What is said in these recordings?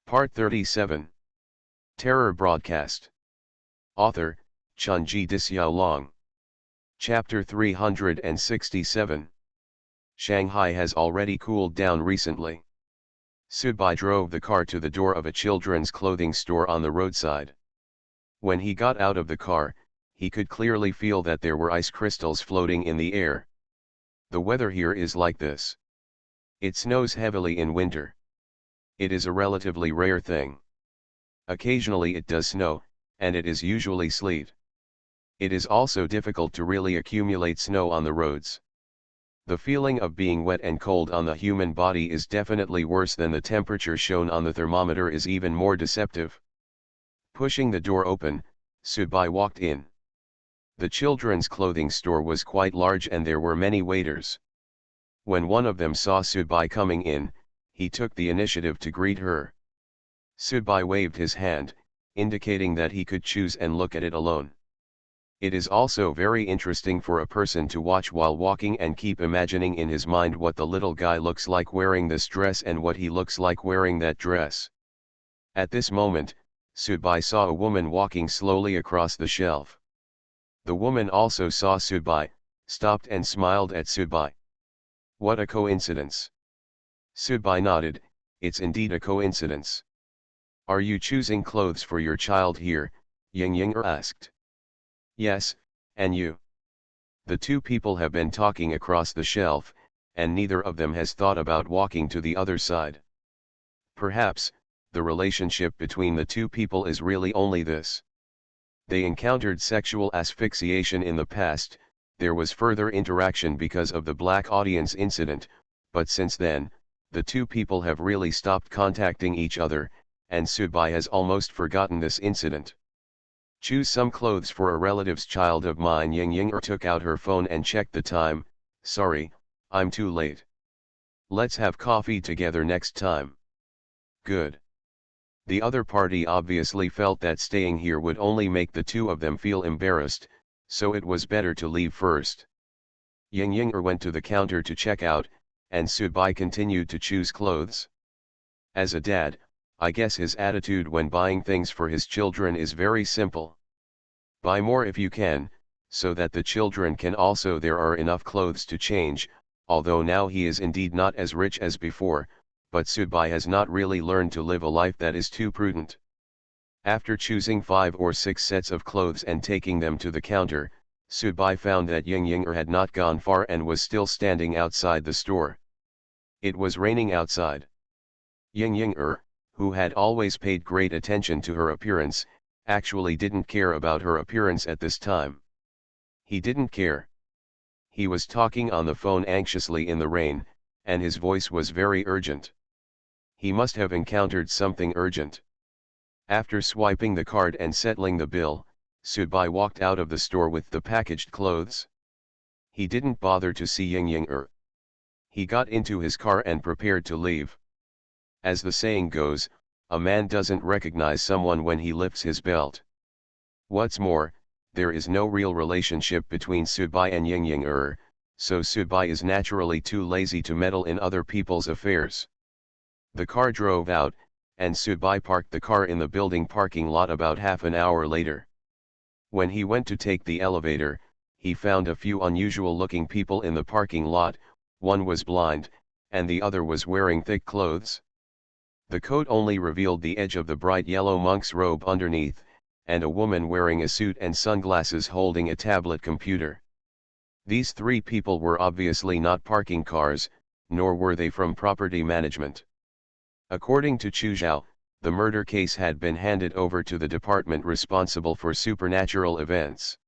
Part 37. Terror Broadcast. Author, Chunji Dixiaolong. Chapter 367. Shanghai has already cooled down recently. Subai drove the car to the door of a children's clothing store on the roadside. When he got out of the car, he could clearly feel that there were ice crystals floating in the air. The weather here is like this. It snows heavily in winter. It is a relatively rare thing. Occasionally it does snow, and it is usually sleet. It is also difficult to really accumulate snow on the roads. The feeling of being wet and cold on the human body is definitely worse than the temperature shown on the thermometer is even more deceptive. Pushing the door open, Subai walked in. The children's clothing store was quite large and there were many waiters. When one of them saw Subai coming in, he took the initiative to greet her. Subai waved his hand, indicating that he could choose and look at it alone. It is also very interesting for a person to watch while walking and keep imagining in his mind what the little guy looks like wearing this dress and what he looks like wearing that dress. At this moment, Subai saw a woman walking slowly across the shelf. The woman also saw Subai, stopped and smiled at Subai. What a coincidence! Subai nodded. It's indeed a coincidence. Are you choosing clothes for your child here? Ying asked. Yes, and you? The two people have been talking across the shelf, and neither of them has thought about walking to the other side. Perhaps, the relationship between the two people is really only this. They encountered sexual asphyxiation in the past, there was further interaction because of the black audience incident, but since then, the two people have really stopped contacting each other, and Subai has almost forgotten this incident. Choose some clothes for a relative's child of mine. Ying took out her phone and checked the time. Sorry, I'm too late. Let's have coffee together next time. Good. The other party obviously felt that staying here would only make the two of them feel embarrassed, so it was better to leave first. Ying went to the counter to check out, and Subai continued to choose clothes. As a dad, I guess his attitude when buying things for his children is very simple. Buy more if you can, so that the children can also there are enough clothes to change, although now he is indeed not as rich as before, but Subai has not really learned to live a life that is too prudent. After choosing 5 or 6 sets of clothes and taking them to the counter, Subai found that Ying had not gone far and was still standing outside the store. It was raining outside. Ying, who had always paid great attention to her appearance, actually didn't care about her appearance at this time. He didn't care. He was talking on the phone anxiously in the rain, and his voice was very urgent. He must have encountered something urgent. After swiping the card and settling the bill, Subai walked out of the store with the packaged clothes. He didn't bother to see Ying. He got into his car and prepared to leave. As the saying goes, a man doesn't recognize someone when he lifts his belt. What's more, there is no real relationship between Subai and Ying, so Subai is naturally too lazy to meddle in other people's affairs. The car drove out, and Subai parked the car in the building parking lot about half an hour later. When he went to take the elevator, he found a few unusual-looking people in the parking lot. One was blind, and the other was wearing thick clothes. The coat only revealed the edge of the bright yellow monk's robe underneath, and a woman wearing a suit and sunglasses holding a tablet computer. These 3 people were obviously not parking cars, nor were they from property management. According to Chu Zhao, the murder case had been handed over to the department responsible for supernatural events.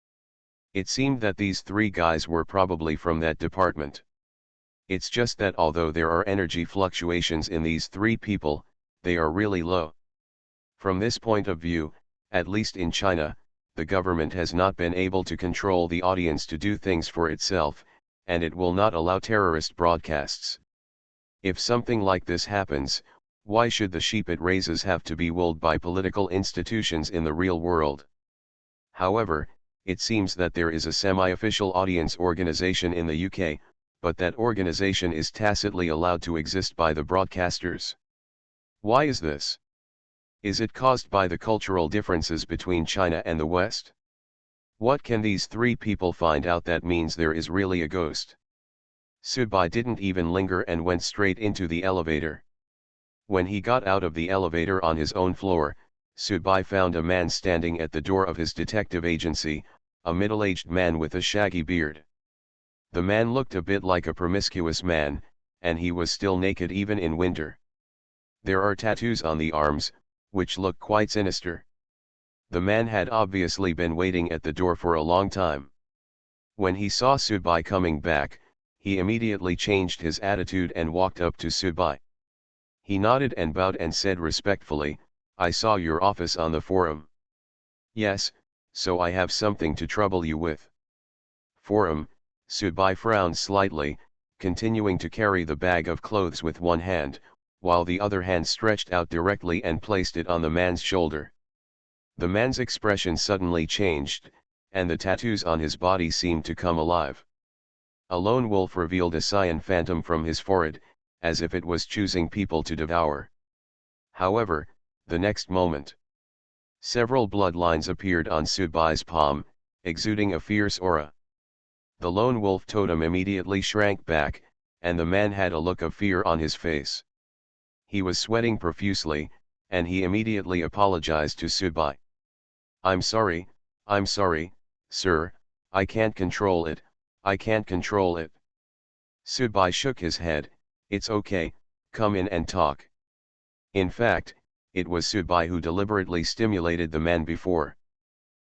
It seemed that these 3 guys were probably from that department. It's just that although there are energy fluctuations in these 3 people, they are really low. From this point of view, at least in China, the government has not been able to control the audience to do things for itself, and it will not allow terrorist broadcasts. If something like this happens, why should the sheep it raises have to be wooled by political institutions in the real world? However, it seems that there is a semi-official audience organization in the UK, but that organization is tacitly allowed to exist by the broadcasters. Why is this? Is it caused by the cultural differences between China and the West? What can these three people find out that means there is really a ghost? Subai didn't even linger and went straight into the elevator. When he got out of the elevator on his own floor, Subai found a man standing at the door of his detective agency, a middle-aged man with a shaggy beard. The man looked a bit like a promiscuous man, and he was still naked even in winter. There are tattoos on the arms, which look quite sinister. The man had obviously been waiting at the door for a long time. When he saw Subai coming back, he immediately changed his attitude and walked up to Subai. He nodded and bowed and said respectfully, "I saw your office on the forum." "Yes, so I have something to trouble you with." "Forum?" Subai frowned slightly, continuing to carry the bag of clothes with one hand, while the other hand stretched out directly and placed it on the man's shoulder. The man's expression suddenly changed, and the tattoos on his body seemed to come alive. A lone wolf revealed a cyan phantom from his forehead, as if it was choosing people to devour. However, the next moment, several bloodlines appeared on Subai's palm, exuding a fierce aura. The lone wolf totem immediately shrank back, and the man had a look of fear on his face. He was sweating profusely, and he immediately apologized to Subai. I'm sorry, sir, I can't control it, I can't control it." Subai shook his head. "It's okay, come in and talk." In fact, it was Subai who deliberately stimulated the man before.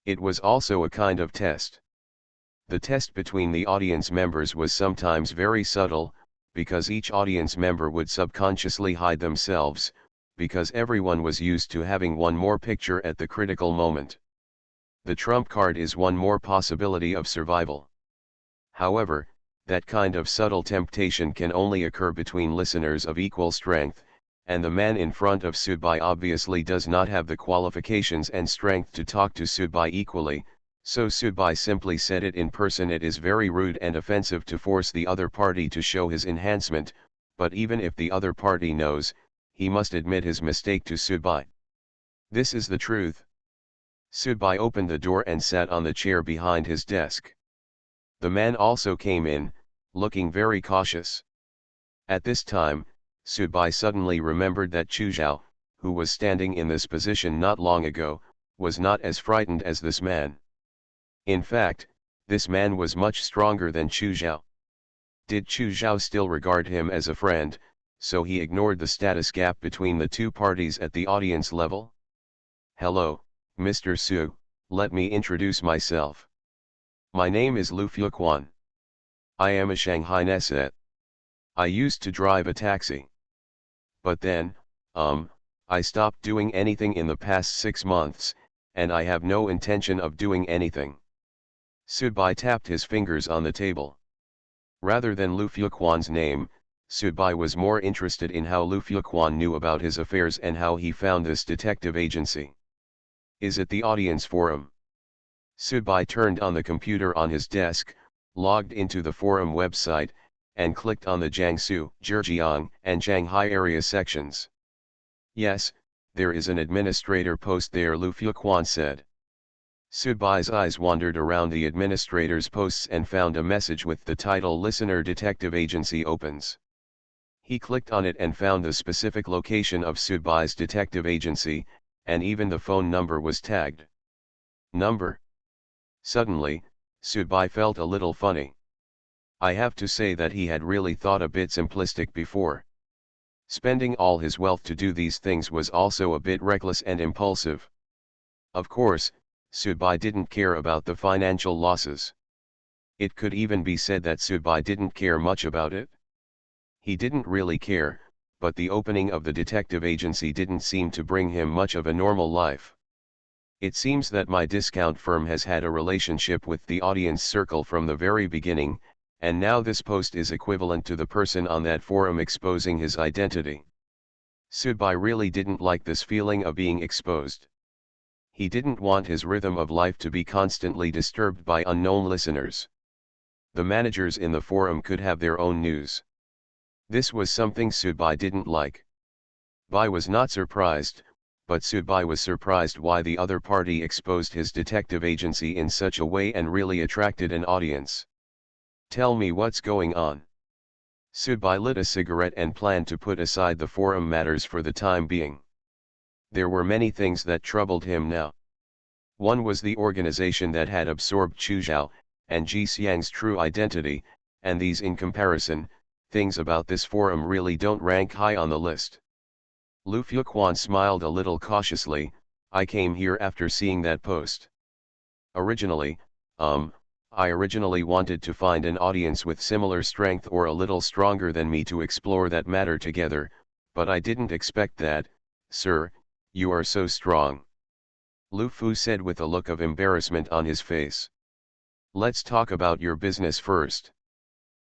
It was also a kind of test. The test between the audience members was sometimes very subtle, because each audience member would subconsciously hide themselves, because everyone was used to having one more picture at the critical moment. The trump card is one more possibility of survival. However, that kind of subtle temptation can only occur between listeners of equal strength, and the man in front of Subai obviously does not have the qualifications and strength to talk to Subai equally, so Subai simply said it in person. It is very rude and offensive to force the other party to show his enhancement, but even if the other party knows, he must admit his mistake to Subai. This is the truth. Subai opened the door and sat on the chair behind his desk. The man also came in, looking very cautious. At this time, Subai suddenly remembered that Chu Zhao, who was standing in this position not long ago, was not as frightened as this man. In fact, this man was much stronger than Chu Zhao. Did Chu Zhao still regard him as a friend, so he ignored the status gap between the two parties at the audience level? "Hello, Mr. Su, let me introduce myself. My name is Lu Fuquan. I am a Shanghai Neset. I used to drive a taxi. But then, I stopped doing anything in the past 6 months, and I have no intention of doing anything." Subai tapped his fingers on the table. Rather than Lu Fuquan's name, Subai was more interested in how Lu Fuquan knew about his affairs and how he found this detective agency. "Is it the audience forum?" Subai turned on the computer on his desk, logged into the forum website, and clicked on the Jiangsu, Zhejiang, and Shanghai area sections. "Yes, there is an administrator post there," Lu Fuquan said. Subai's eyes wandered around the administrator's posts and found a message with the title "Listener Detective Agency Opens." He clicked on it and found the specific location of Subai's detective agency, and even the phone number was tagged. Number? Suddenly, Subai felt a little funny. I have to say that he had really thought a bit simplistic before. Spending all his wealth to do these things was also a bit reckless and impulsive. Of course, Subai didn't care about the financial losses. It could even be said that Subai didn't care much about it. He didn't really care, but the opening of the detective agency didn't seem to bring him much of a normal life. "It seems that my discount firm has had a relationship with the audience circle from the very beginning, and now this post is equivalent to the person on that forum exposing his identity." Subai really didn't like this feeling of being exposed. He didn't want his rhythm of life to be constantly disturbed by unknown listeners. The managers in the forum could have their own news. This was something Subai didn't like. Bai was not surprised, but Subai was surprised why the other party exposed his detective agency in such a way and really attracted an audience. Tell me what's going on. Subai lit a cigarette and planned to put aside the forum matters for the time being. There were many things that troubled him now. One was the organization that had absorbed Chuzhou, and Ji Xiang's true identity, and these in comparison, things about this forum really don't rank high on the list. Lu Fuquan smiled a little cautiously. I came here after seeing that post. Originally, I originally wanted to find an audience with similar strength or a little stronger than me to explore that matter together, but I didn't expect that, sir, you are so strong. Lu Fu said with a look of embarrassment on his face. Let's talk about your business first.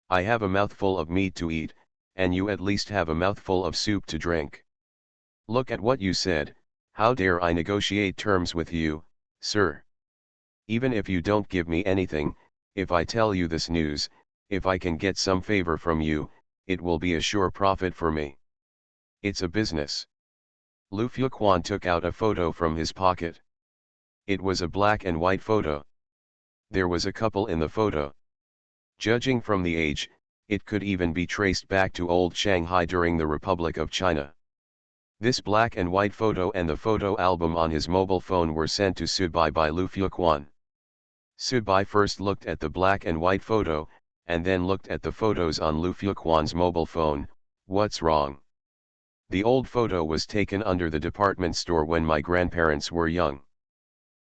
I have a mouthful of meat to eat, and you at least have a mouthful of soup to drink. Look at what you said. How dare I negotiate terms with you, sir? Even if you don't give me anything, if I tell you this news, if I can get some favor from you, it will be a sure profit for me. It's a business. Lu Fuquan took out a photo from his pocket. It was a black and white photo. There was a couple in the photo. Judging from the age, it could even be traced back to old Shanghai during the Republic of China. This black and white photo and the photo album on his mobile phone were sent to Subai by Lu Fuquan. Subai first looked at the black and white photo, and then looked at the photos on Lu Fuquan's mobile phone. What's wrong? The old photo was taken under the department store when my grandparents were young.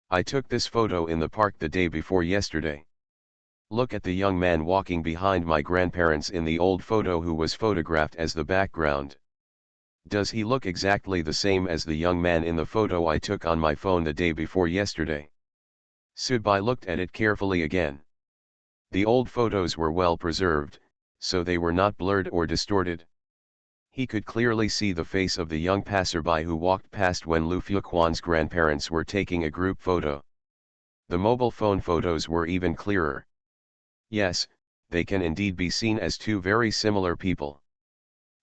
I took this photo in the park the day before yesterday. Look at the young man walking behind my grandparents in the old photo who was photographed as the background. Does he look exactly the same as the young man in the photo I took on my phone the day before yesterday? Subai looked at it carefully again. The old photos were well preserved, so they were not blurred or distorted. He could clearly see the face of the young passerby who walked past when Lu Fuquan's grandparents were taking a group photo. The mobile phone photos were even clearer. Yes, they can indeed be seen as two very similar people.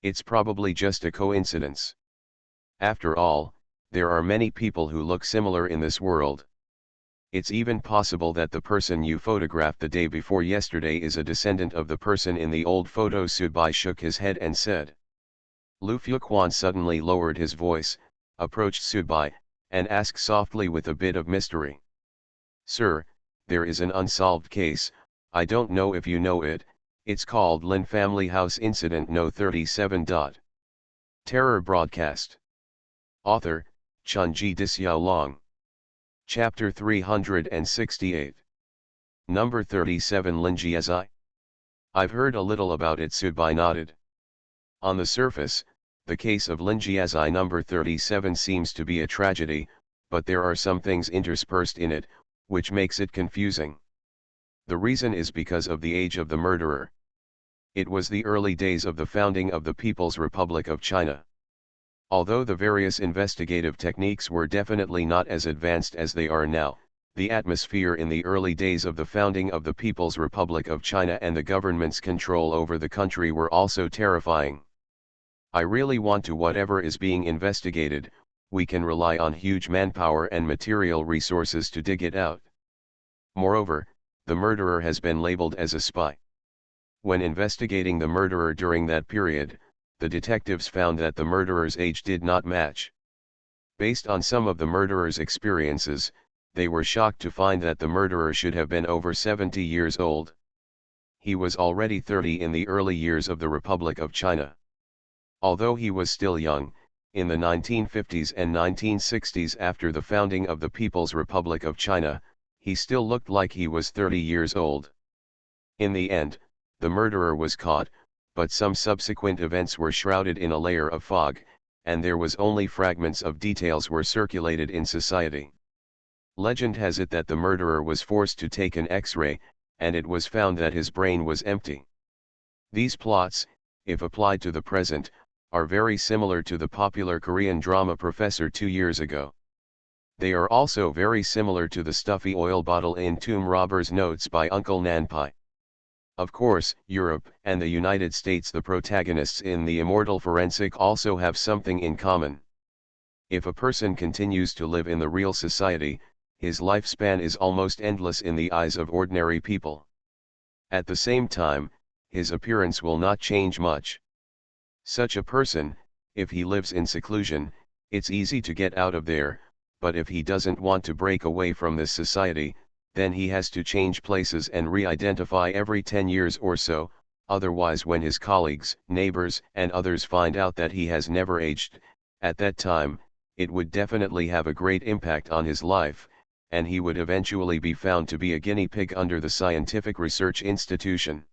It's probably just a coincidence. After all, there are many people who look similar in this world. It's even possible that the person you photographed the day before yesterday is a descendant of the person in the old photo. Subai shook his head and said. Lu Fuquan suddenly lowered his voice, approached Subai, and asked softly with a bit of mystery. Sir, there is an unsolved case, I don't know if you know it, it's called Lin Family House Incident No. 37. Terror Broadcast. Author, Chunji Dixiaolong. Chapter 368. Number 37 Linjiazai. I've heard a little about it. Subai nodded. On the surface, the case of Linjiazai number 37 seems to be a tragedy, but there are some things interspersed in it, which makes it confusing. The reason is because of the age of the murderer. It was the early days of the founding of the People's Republic of China. Although the various investigative techniques were definitely not as advanced as they are now, the atmosphere in the early days of the founding of the People's Republic of China and the government's control over the country were also terrifying. I really want to whatever is being investigated, we can rely on huge manpower and material resources to dig it out. Moreover, the murderer has been labeled as a spy. When investigating the murderer during that period, the detectives found that the murderer's age did not match. Based on some of the murderer's experiences, they were shocked to find that the murderer should have been over 70 years old. He was already 30 in the early years of the Republic of China. Although he was still young, in the 1950s and 1960s after the founding of the People's Republic of China, he still looked like he was 30 years old. In the end, the murderer was caught, but some subsequent events were shrouded in a layer of fog, and there was only fragments of details were circulated in society. Legend has it that the murderer was forced to take an X-ray, and it was found that his brain was empty. These plots, if applied to the present, are very similar to the popular Korean drama Professor 2 years ago. They are also very similar to the stuffy oil bottle in Tomb Robber's Notes by Uncle Nanpai. Of course, Europe and the United States, the protagonists in The Immortal Forensic, also have something in common. If a person continues to live in the real society, his lifespan is almost endless in the eyes of ordinary people. At the same time, his appearance will not change much. Such a person, if he lives in seclusion, it's easy to get out of there, but if he doesn't want to break away from this society, then he has to change places and re-identify every 10 years or so, otherwise when his colleagues, neighbors, and others find out that he has never aged, at that time, it would definitely have a great impact on his life, and he would eventually be found to be a guinea pig under the scientific research institution.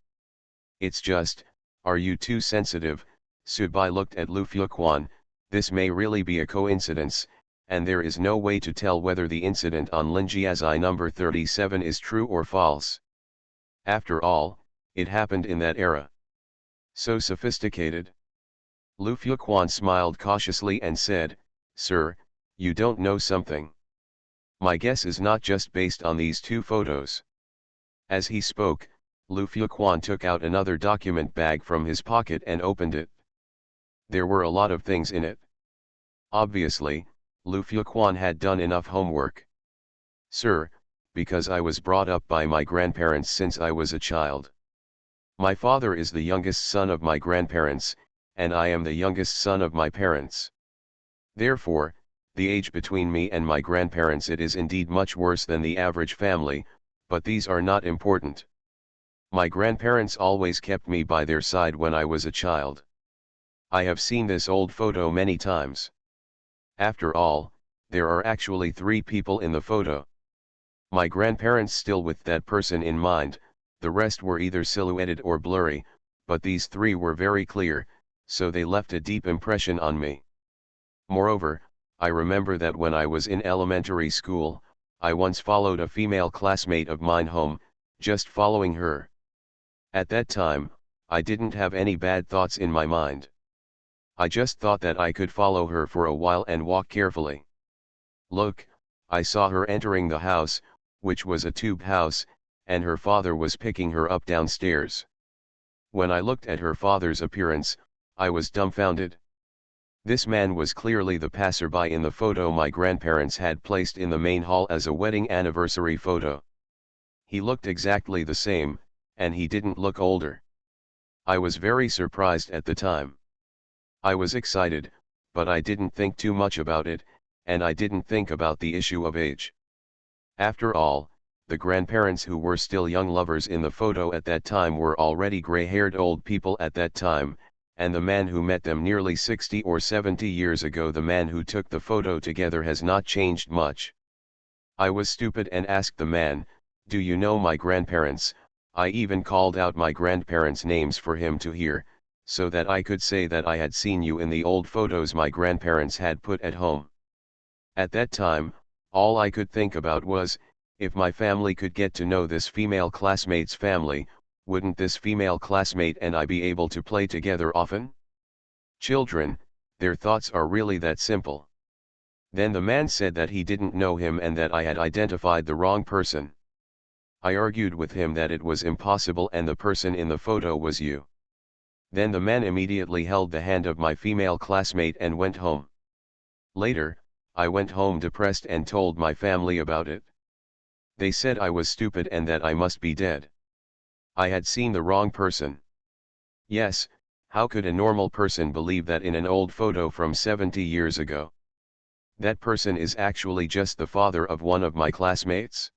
It's just, are you too sensitive? Subai looked at Lu Fuquan. This may really be a coincidence, and there is no way to tell whether the incident on Linjiazai number 37 is true or false. After all, it happened in that era. So sophisticated. Lu Fuquan smiled cautiously and said, "Sir, you don't know something. My guess is not just based on these two photos." As he spoke, Lu Fuquan took out another document bag from his pocket and opened it. There were a lot of things in it. Obviously, Lu Fuquan had done enough homework. "Sir, because I was brought up by my grandparents since I was a child. My father is the youngest son of my grandparents, and I am the youngest son of my parents. Therefore, the age between me and my grandparents it is indeed much worse than the average family, but these are not important. My grandparents always kept me by their side when I was a child. I have seen this old photo many times. After all, there are actually 3 people in the photo. My grandparents still with that person in mind, the rest were either silhouetted or blurry, but these 3 were very clear, so they left a deep impression on me. Moreover, I remember that when I was in elementary school, I once followed a female classmate of mine home, just following her. At that time, I didn't have any bad thoughts in my mind. I just thought that I could follow her for a while and walk carefully. Look, I saw her entering the house, which was a tube house, and her father was picking her up downstairs. When I looked at her father's appearance, I was dumbfounded. This man was clearly the passerby in the photo my grandparents had placed in the main hall as a wedding anniversary photo. He looked exactly the same, and he didn't look older. I was very surprised at the time. I was excited, but I didn't think too much about it, and I didn't think about the issue of age. After all, the grandparents who were still young lovers in the photo at that time were already gray-haired old people at that time, and the man who met them nearly 60 or 70 years ago, the man who took the photo together, has not changed much. I was stupid and asked the man, "Do you know my grandparents?" I even called out my grandparents' names for him to hear, so that I could say that I had seen you in the old photos my grandparents had put at home. At that time, all I could think about was, if my family could get to know this female classmate's family, wouldn't this female classmate and I be able to play together often? Children, their thoughts are really that simple. Then the man said that he didn't know him and that I had identified the wrong person. I argued with him that it was impossible and the person in the photo was you. Then the man immediately held the hand of my female classmate and went home. Later, I went home depressed and told my family about it. They said I was stupid and that I must be dead. I had seen the wrong person. Yes, how could a normal person believe that in an old photo from 70 years ago? That person is actually just the father of one of my classmates?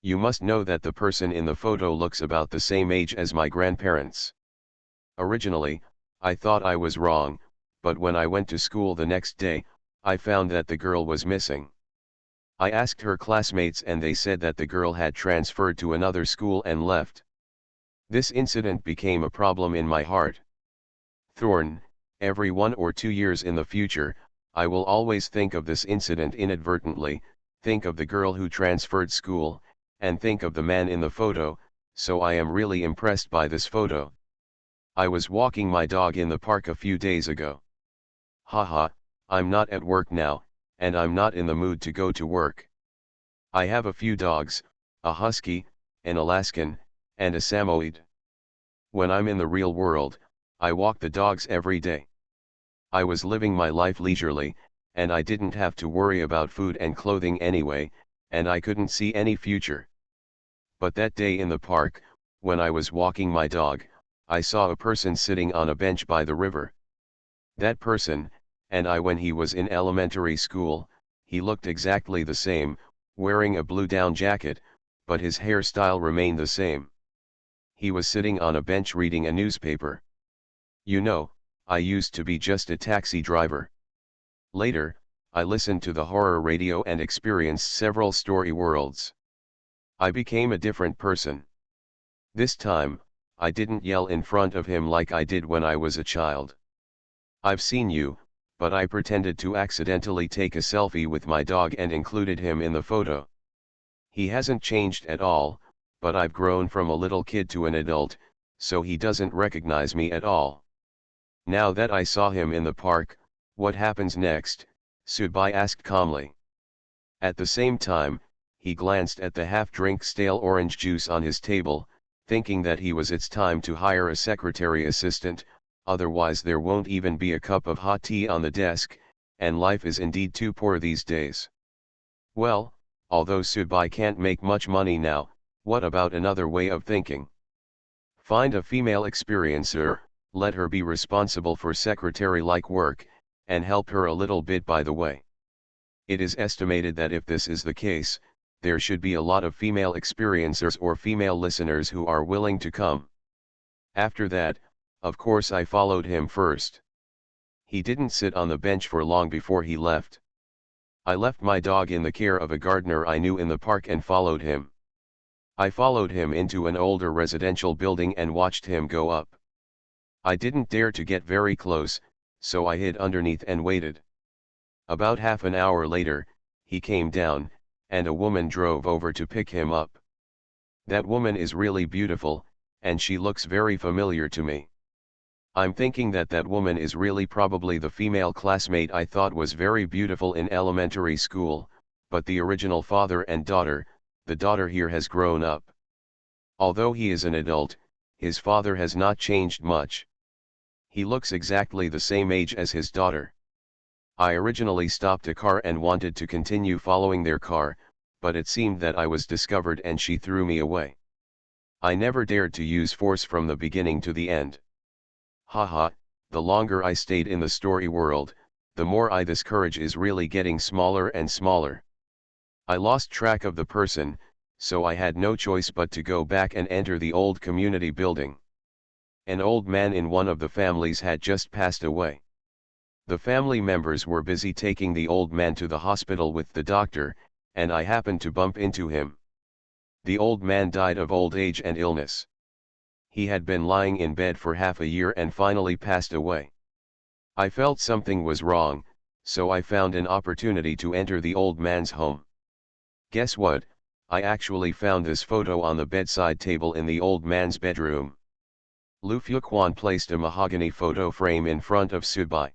You must know that the person in the photo looks about the same age as my grandparents. Originally, I thought I was wrong, but when I went to school the next day, I found that the girl was missing. I asked her classmates and they said that the girl had transferred to another school and left. This incident became a problem in my heart. Thorn, every 1 or 2 years in the future, I will always think of this incident inadvertently, think of the girl who transferred school, and think of the man in the photo, so I am really impressed by this photo. I was walking my dog in the park a few days ago. Haha, I'm not at work now, and I'm not in the mood to go to work. I have a few dogs, a husky, an Alaskan, and a Samoyed. When I'm in the real world, I walk the dogs every day. I was living my life leisurely, and I didn't have to worry about food and clothing anyway, and I couldn't see any future. But that day in the park, when I was walking my dog, I saw a person sitting on a bench by the river. That person, and I when he was in elementary school, he looked exactly the same, wearing a blue down jacket, but his hairstyle remained the same. He was sitting on a bench reading a newspaper. You know, I used to be just a taxi driver. Later, I listened to the horror radio and experienced several story worlds. I became a different person. This time, I didn't yell in front of him like I did when I was a child. I've seen you, but I pretended to accidentally take a selfie with my dog and included him in the photo. He hasn't changed at all, but I've grown from a little kid to an adult, so he doesn't recognize me at all. Now that I saw him in the park, what happens next? Sudbai asked calmly. At the same time, he glanced at the half-drink stale orange juice on his table, thinking that it's time to hire a secretary assistant, otherwise there won't even be a cup of hot tea on the desk, and life is indeed too poor these days. Well, although Sudbai can't make much money now, what about another way of thinking? Find a female experiencer, let her be responsible for secretary-like work, and help her a little bit by the way. It is estimated that if this is the case, there should be a lot of female experiencers or female listeners who are willing to come. After that, of course I followed him first. He didn't sit on the bench for long before he left. I left my dog in the care of a gardener I knew in the park and followed him. I followed him into an older residential building and watched him go up. I didn't dare to get very close, so I hid underneath and waited. About half an hour later, he came down, and a woman drove over to pick him up. That woman is really beautiful, and she looks very familiar to me. I'm thinking that woman is really probably the female classmate I thought was very beautiful in elementary school, but the original father and daughter, the daughter here has grown up. Although he is an adult, his father has not changed much. He looks exactly the same age as his daughter. I originally stopped a car and wanted to continue following their car, but it seemed that I was discovered and she threw me away. I never dared to use force from the beginning to the end. Haha, the longer I stayed in the story world, the more this courage is really getting smaller and smaller. I lost track of the person, so I had no choice but to go back and enter the old community building. An old man in one of the families had just passed away. The family members were busy taking the old man to the hospital with the doctor, and I happened to bump into him. The old man died of old age and illness. He had been lying in bed for half a year and finally passed away. I felt something was wrong, so I found an opportunity to enter the old man's home. Guess what? I actually found this photo on the bedside table in the old man's bedroom. Lu Fuquan placed a mahogany photo frame in front of Sudbai.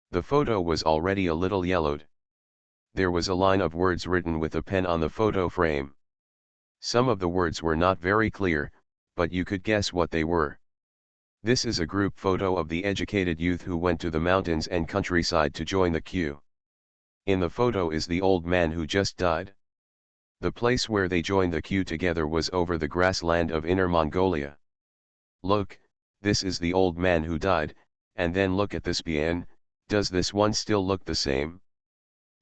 The photo was already a little yellowed. There was a line of words written with a pen on the photo frame. Some of the words were not very clear, but you could guess what they were. This is a group photo of the educated youth who went to the mountains and countryside to join the queue. In the photo is the old man who just died. The place where they joined the queue together was over the grassland of Inner Mongolia. Look, this is the old man who died, and then look at this bien, does this one still look the same?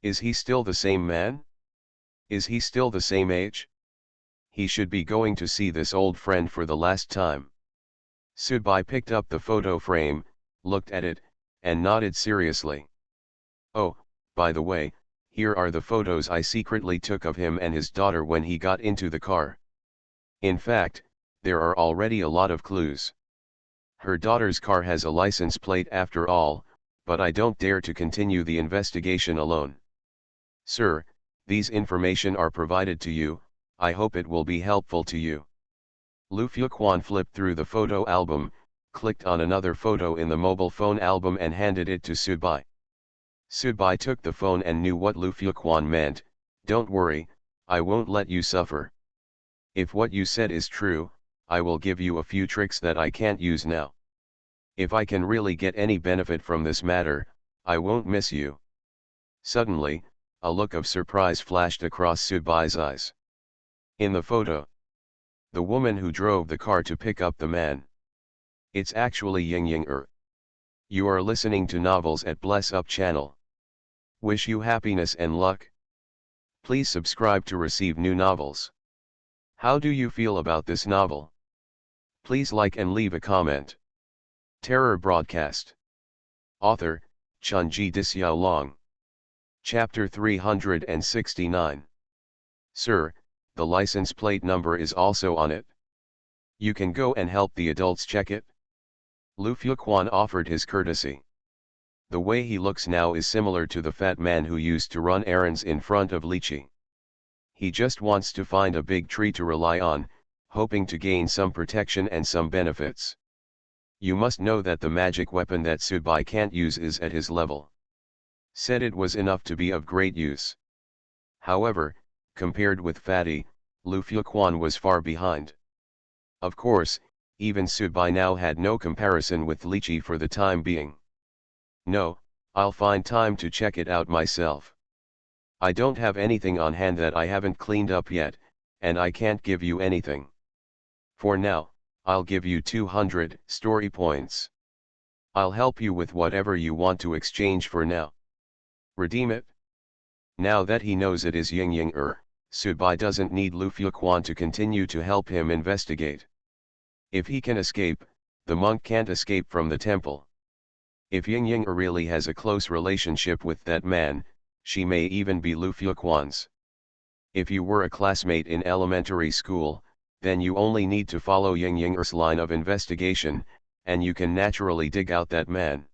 Is he still the same man? Is he still the same age? He should be going to see this old friend for the last time. Sudbai picked up the photo frame, looked at it, and nodded seriously. Oh, by the way, here are the photos I secretly took of him and his daughter when he got into the car. In fact, there are already a lot of clues. Her daughter's car has a license plate after all, but I don't dare to continue the investigation alone. Sir, these information are provided to you, I hope it will be helpful to you. Lu Fuquan flipped through the photo album, clicked on another photo in the mobile phone album and handed it to Sudbai. Sudbai took the phone and knew what Lu Fuquan meant. Don't worry, I won't let you suffer. If what you said is true, I will give you a few tricks that I can't use now. If I can really get any benefit from this matter, I won't miss you. Suddenly, a look of surprise flashed across Sudbai's eyes. In the photo, the woman who drove the car to pick up the man. It's actually Ying. You are listening to Novels at Bless Up channel. Wish you happiness and luck. Please subscribe to receive new novels. How do you feel about this novel? Please like and leave a comment. Terror Broadcast. Author, Chunji Dixiaolong. Chapter 369. Sir, the license plate number is also on it. You can go and help the adults check it? Lu Fuquan offered his courtesy. The way he looks now is similar to the fat man who used to run errands in front of Lychee. He just wants to find a big tree to rely on, hoping to gain some protection and some benefits. You must know that the magic weapon that Sudbai can't use is at his level. Said it was enough to be of great use. However, compared with Fatty, Lu Fuquan was far behind. Of course, even Sudbai now had no comparison with Lychee for the time being. No, I'll find time to check it out myself. I don't have anything on hand that I haven't cleaned up yet, and I can't give you anything. For now, I'll give you 200 story points. I'll help you with whatever you want to exchange for now. Redeem it? Now that he knows it is Ying, Sudbai doesn't need Lu Fuquan to continue to help him investigate. If he can escape, the monk can't escape from the temple. If Ying really has a close relationship with that man, she may even be Lu Fuquan's. If you were a classmate in elementary school, then you only need to follow Ying's line of investigation, and you can naturally dig out that man.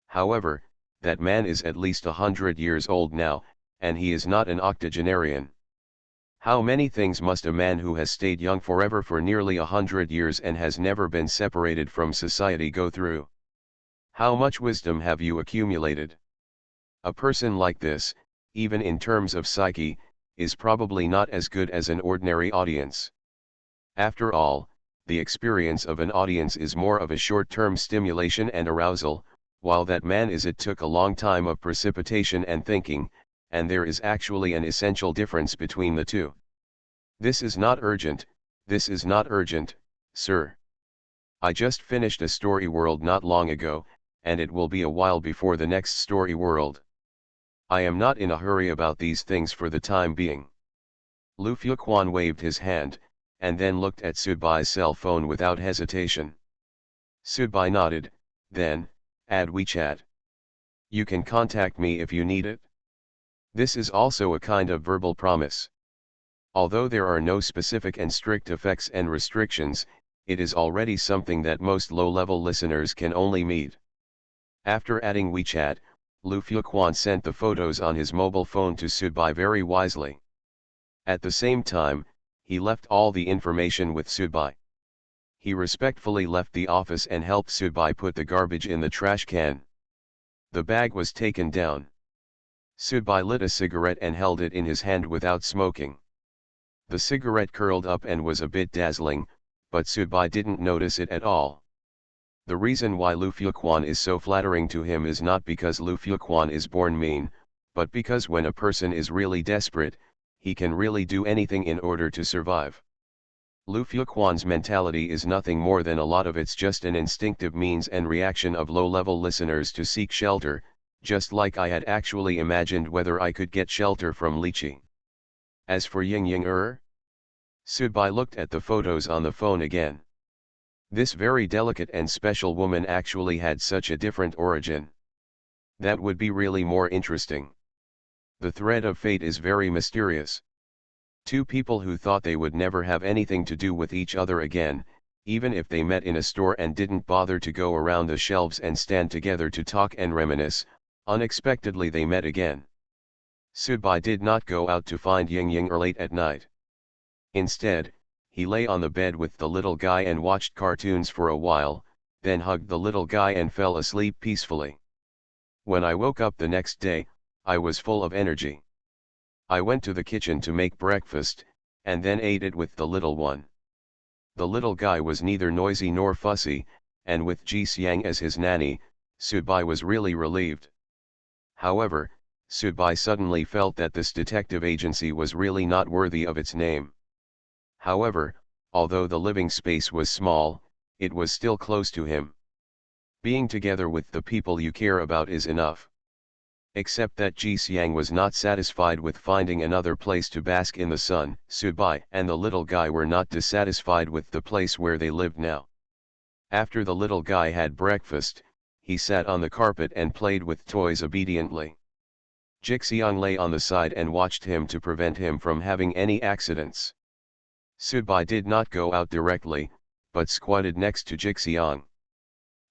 However, that man is at least 100 years old now, and he is not an octogenarian. How many things must a man who has stayed young forever for nearly 100 years and has never been separated from society go through? How much wisdom have you accumulated? A person like this, even in terms of psyche, is probably not as good as an ordinary audience. After all, the experience of an audience is more of a short-term stimulation and arousal, while that man took a long time of precipitation and thinking, and there is actually an essential difference between the two. This is not urgent, sir. I just finished a story world not long ago, and it will be a while before the next story world. I am not in a hurry about these things for the time being. Lu Fuquan waved his hand, and then looked at Sudbai's cell phone without hesitation. Sudbai nodded, then, add WeChat. You can contact me if you need it. This is also a kind of verbal promise. Although there are no specific and strict effects and restrictions, it is already something that most low-level listeners can only meet. After adding WeChat, Lu Fuquan sent the photos on his mobile phone to Sudbai very wisely. At the same time, he left all the information with Sudbai. He respectfully left the office and helped Sudbai put the garbage in the trash can. The bag was taken down. Sudbai lit a cigarette and held it in his hand without smoking. The cigarette curled up and was a bit dazzling, but Sudbai didn't notice it at all. The reason why Lu Fuquan is so flattering to him is not because Lu Fuquan is born mean, but because when a person is really desperate, he can really do anything in order to survive. Lu Fuquan's mentality is nothing more than a lot of it's just an instinctive means and reaction of low-level listeners to seek shelter, just like I had actually imagined whether I could get shelter from Lychee. As for Ying, Sudbai looked at the photos on the phone again. This very delicate and special woman actually had such a different origin. That would be really more interesting. The thread of fate is very mysterious. Two people who thought they would never have anything to do with each other again, even if they met in a store and didn't bother to go around the shelves and stand together to talk and reminisce, unexpectedly they met again. Sudbai did not go out to find Ying late at night. Instead, he lay on the bed with the little guy and watched cartoons for a while, then hugged the little guy and fell asleep peacefully. When I woke up the next day, I was full of energy. I went to the kitchen to make breakfast, and then ate it with the little one. The little guy was neither noisy nor fussy, and with Ji Xiang as his nanny, Sudbai was really relieved. However, Subai suddenly felt that this detective agency was really not worthy of its name. However, although the living space was small, it was still close to him. Being together with the people you care about is enough. Except that Ji Xiang was not satisfied with finding another place to bask in the sun. Subai and the little guy were not dissatisfied with the place where they lived now. After the little guy had breakfast, he sat on the carpet and played with toys obediently. Jixiang lay on the side and watched him to prevent him from having any accidents. Subai did not go out directly, but squatted next to Jixiang.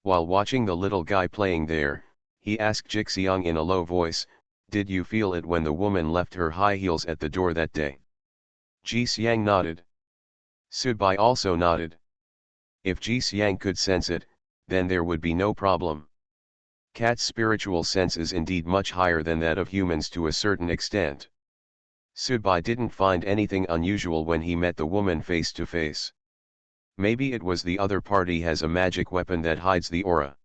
While watching the little guy playing there, he asked Jixiang in a low voice, "Did you feel it when the woman left her high heels at the door that day?" Jixiang nodded. Subai also nodded. If Ji Xiang could sense it, then there would be no problem. Cats' spiritual sense is indeed much higher than that of humans to a certain extent. Subai didn't find anything unusual when he met the woman face to face. Maybe it was the other party has a magic weapon that hides the aura.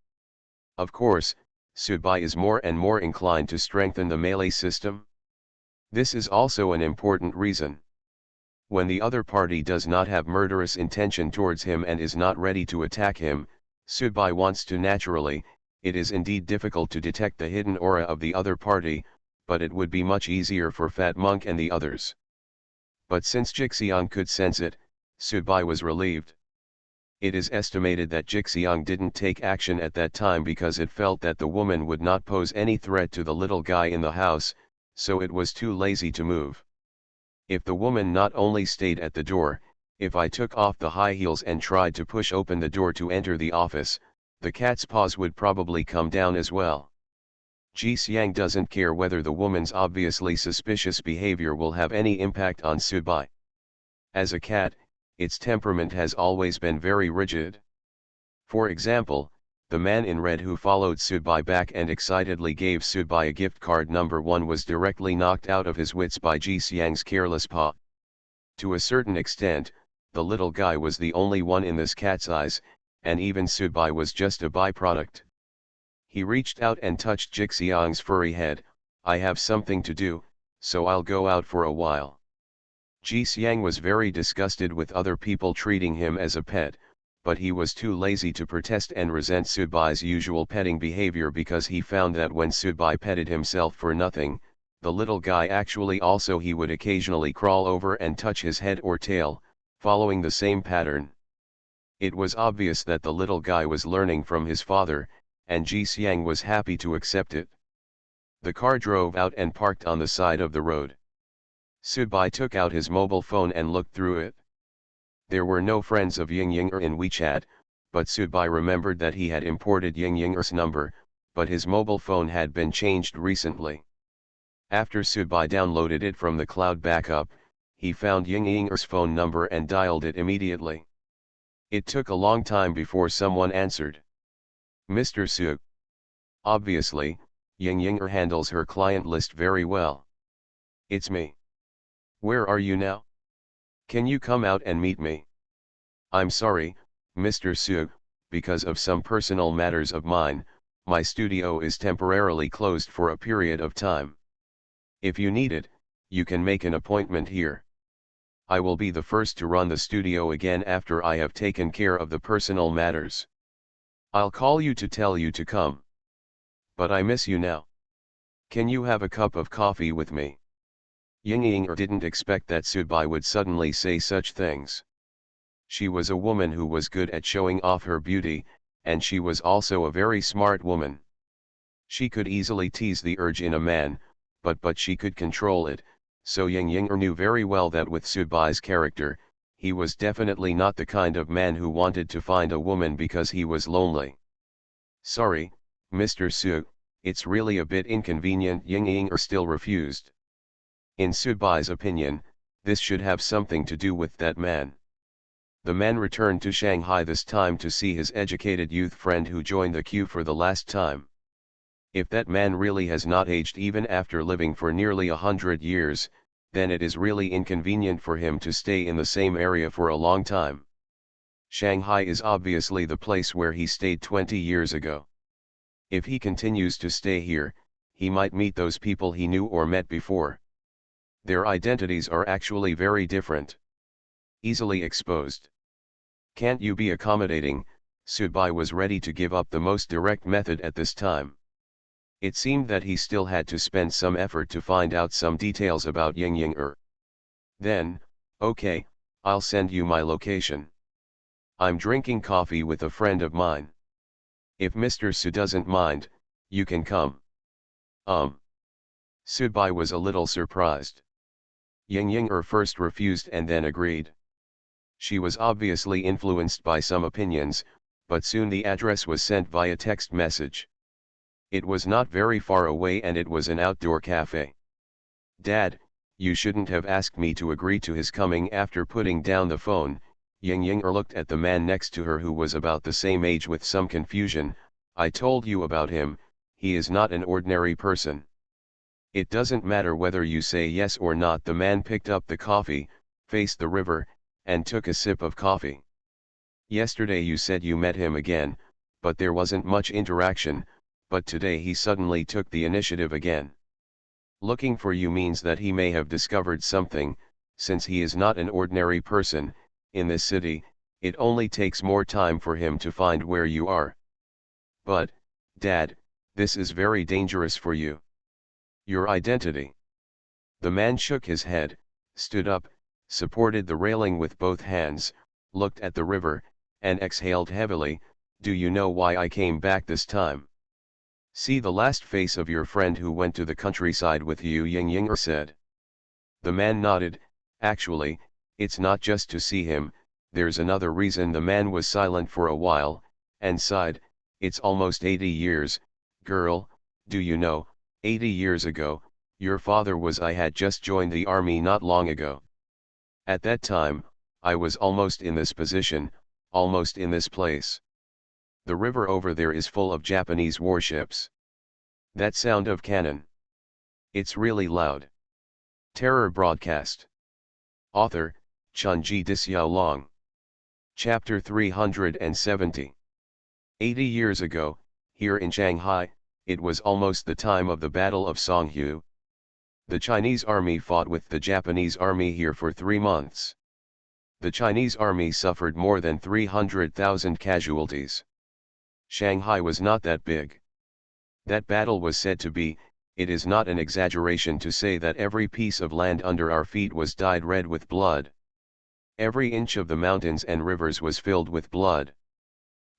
Of course, Subai is more and more inclined to strengthen the melee system. This is also an important reason. When the other party does not have murderous intention towards him and is not ready to attack him, Subai wants to naturally. It is indeed difficult to detect the hidden aura of the other party, but it would be much easier for Fat Monk and the others. But since Jixiang could sense it, Subai was relieved. It is estimated that Jixiang didn't take action at that time because it felt that the woman would not pose any threat to the little guy in the house, so it was too lazy to move. If the woman not only stayed at the door, if I took off the high heels and tried to push open the door to enter the office, the cat's paws would probably come down as well. Ji Xiang doesn't care whether the woman's obviously suspicious behavior will have any impact on Subai. As a cat, its temperament has always been very rigid. For example, the man in red who followed Subai back and excitedly gave Subai a gift card number 1 was directly knocked out of his wits by Ji Xiang's careless paw. To a certain extent, the little guy was the only one in this cat's eyes, and even Subai was just a byproduct. He reached out and touched Jixiang's furry head. "I have something to do, so I'll go out for a while." Ji Xiang was very disgusted with other people treating him as a pet, but he was too lazy to protest and resent Subai's usual petting behavior because he found that when Subai petted himself for nothing, the little guy actually also he would occasionally crawl over and touch his head or tail, following the same pattern. It was obvious that the little guy was learning from his father, and Ji Xiang was happy to accept it. The car drove out and parked on the side of the road. Subai took out his mobile phone and looked through it. There were no friends of Ying Ying'er in WeChat, but Subai remembered that he had imported Ying Ying'er's number, but his mobile phone had been changed recently. After Subai downloaded it from the cloud backup, he found Ying Ying'er's phone number and dialed it immediately. It took a long time before someone answered. "Mr. Su." Obviously, Ying Ying'er handles her client list very well. "It's me. Where are you now? Can you come out and meet me?" "I'm sorry, Mr. Su, because of some personal matters of mine, my studio is temporarily closed for a period of time. If you need it, you can make an appointment here. I will be the first to run the studio again after I have taken care of the personal matters. I'll call you to tell you to come. But I miss you now. Can you have a cup of coffee with me?" Ying Ying'er didn't expect that Subai would suddenly say such things. She was a woman who was good at showing off her beauty, and she was also a very smart woman. She could easily tease the urge in a man, but she could control it, so Ying Ying'er knew very well that with Subai's character, he was definitely not the kind of man who wanted to find a woman because he was lonely. "Sorry, Mr. Su, it's really a bit inconvenient." Ying Ying'er still refused. In Subai's opinion, this should have something to do with that man. The man returned to Shanghai this time to see his educated youth friend who joined the queue for the last time. If that man really has not aged even after living for nearly 100 years, then it is really inconvenient for him to stay in the same area for a long time. Shanghai is obviously the place where he stayed 20 years ago. If he continues to stay here, he might meet those people he knew or met before. Their identities are actually very different. Easily exposed. Can't you be accommodating? Subai was ready to give up the most direct method at this time. It seemed that he still had to spend some effort to find out some details about Ying. Then, okay, I'll send you my location. I'm drinking coffee with a friend of mine. If Mr. Su doesn't mind, you can come. Subai was a little surprised. Ying first refused and then agreed. She was obviously influenced by some opinions, but soon the address was sent via text message. It was not very far away and it was an outdoor cafe. Dad, you shouldn't have asked me to agree to his coming. After putting down the phone, Ying looked at the man next to her who was about the same age with some confusion. I told you about him, he is not an ordinary person. It doesn't matter whether you say yes or not. The man picked up the coffee, faced the river, and took a sip of coffee. Yesterday you said you met him again, but there wasn't much interaction, but today he suddenly took the initiative again. Looking for you means that he may have discovered something, since he is not an ordinary person. In this city, it only takes more time for him to find where you are. But, Dad, this is very dangerous for you. Your identity. The man shook his head, stood up, supported the railing with both hands, looked at the river, and exhaled heavily. Do you know why I came back this time? See the last face of your friend who went to the countryside with you, Ying said. The man nodded. Actually, it's not just to see him, there's another reason. The man was silent for a while, and sighed. It's almost 80 years, girl, do you know, 80 years ago, your father was. I had just joined the army not long ago. At that time, I was almost in this position, almost in this place. The river over there is full of Japanese warships. That sound of cannon. It's really loud. Terror broadcast. Author, Chunji Dixiaolong. Chapter 370. 80 years ago, here in Shanghai, it was almost the time of the Battle of Songhu. The Chinese army fought with the Japanese army here for 3 months. The Chinese army suffered more than 300,000 casualties. Shanghai was not that big. That battle was said to be, it is not an exaggeration to say that every piece of land under our feet was dyed red with blood. Every inch of the mountains and rivers was filled with blood.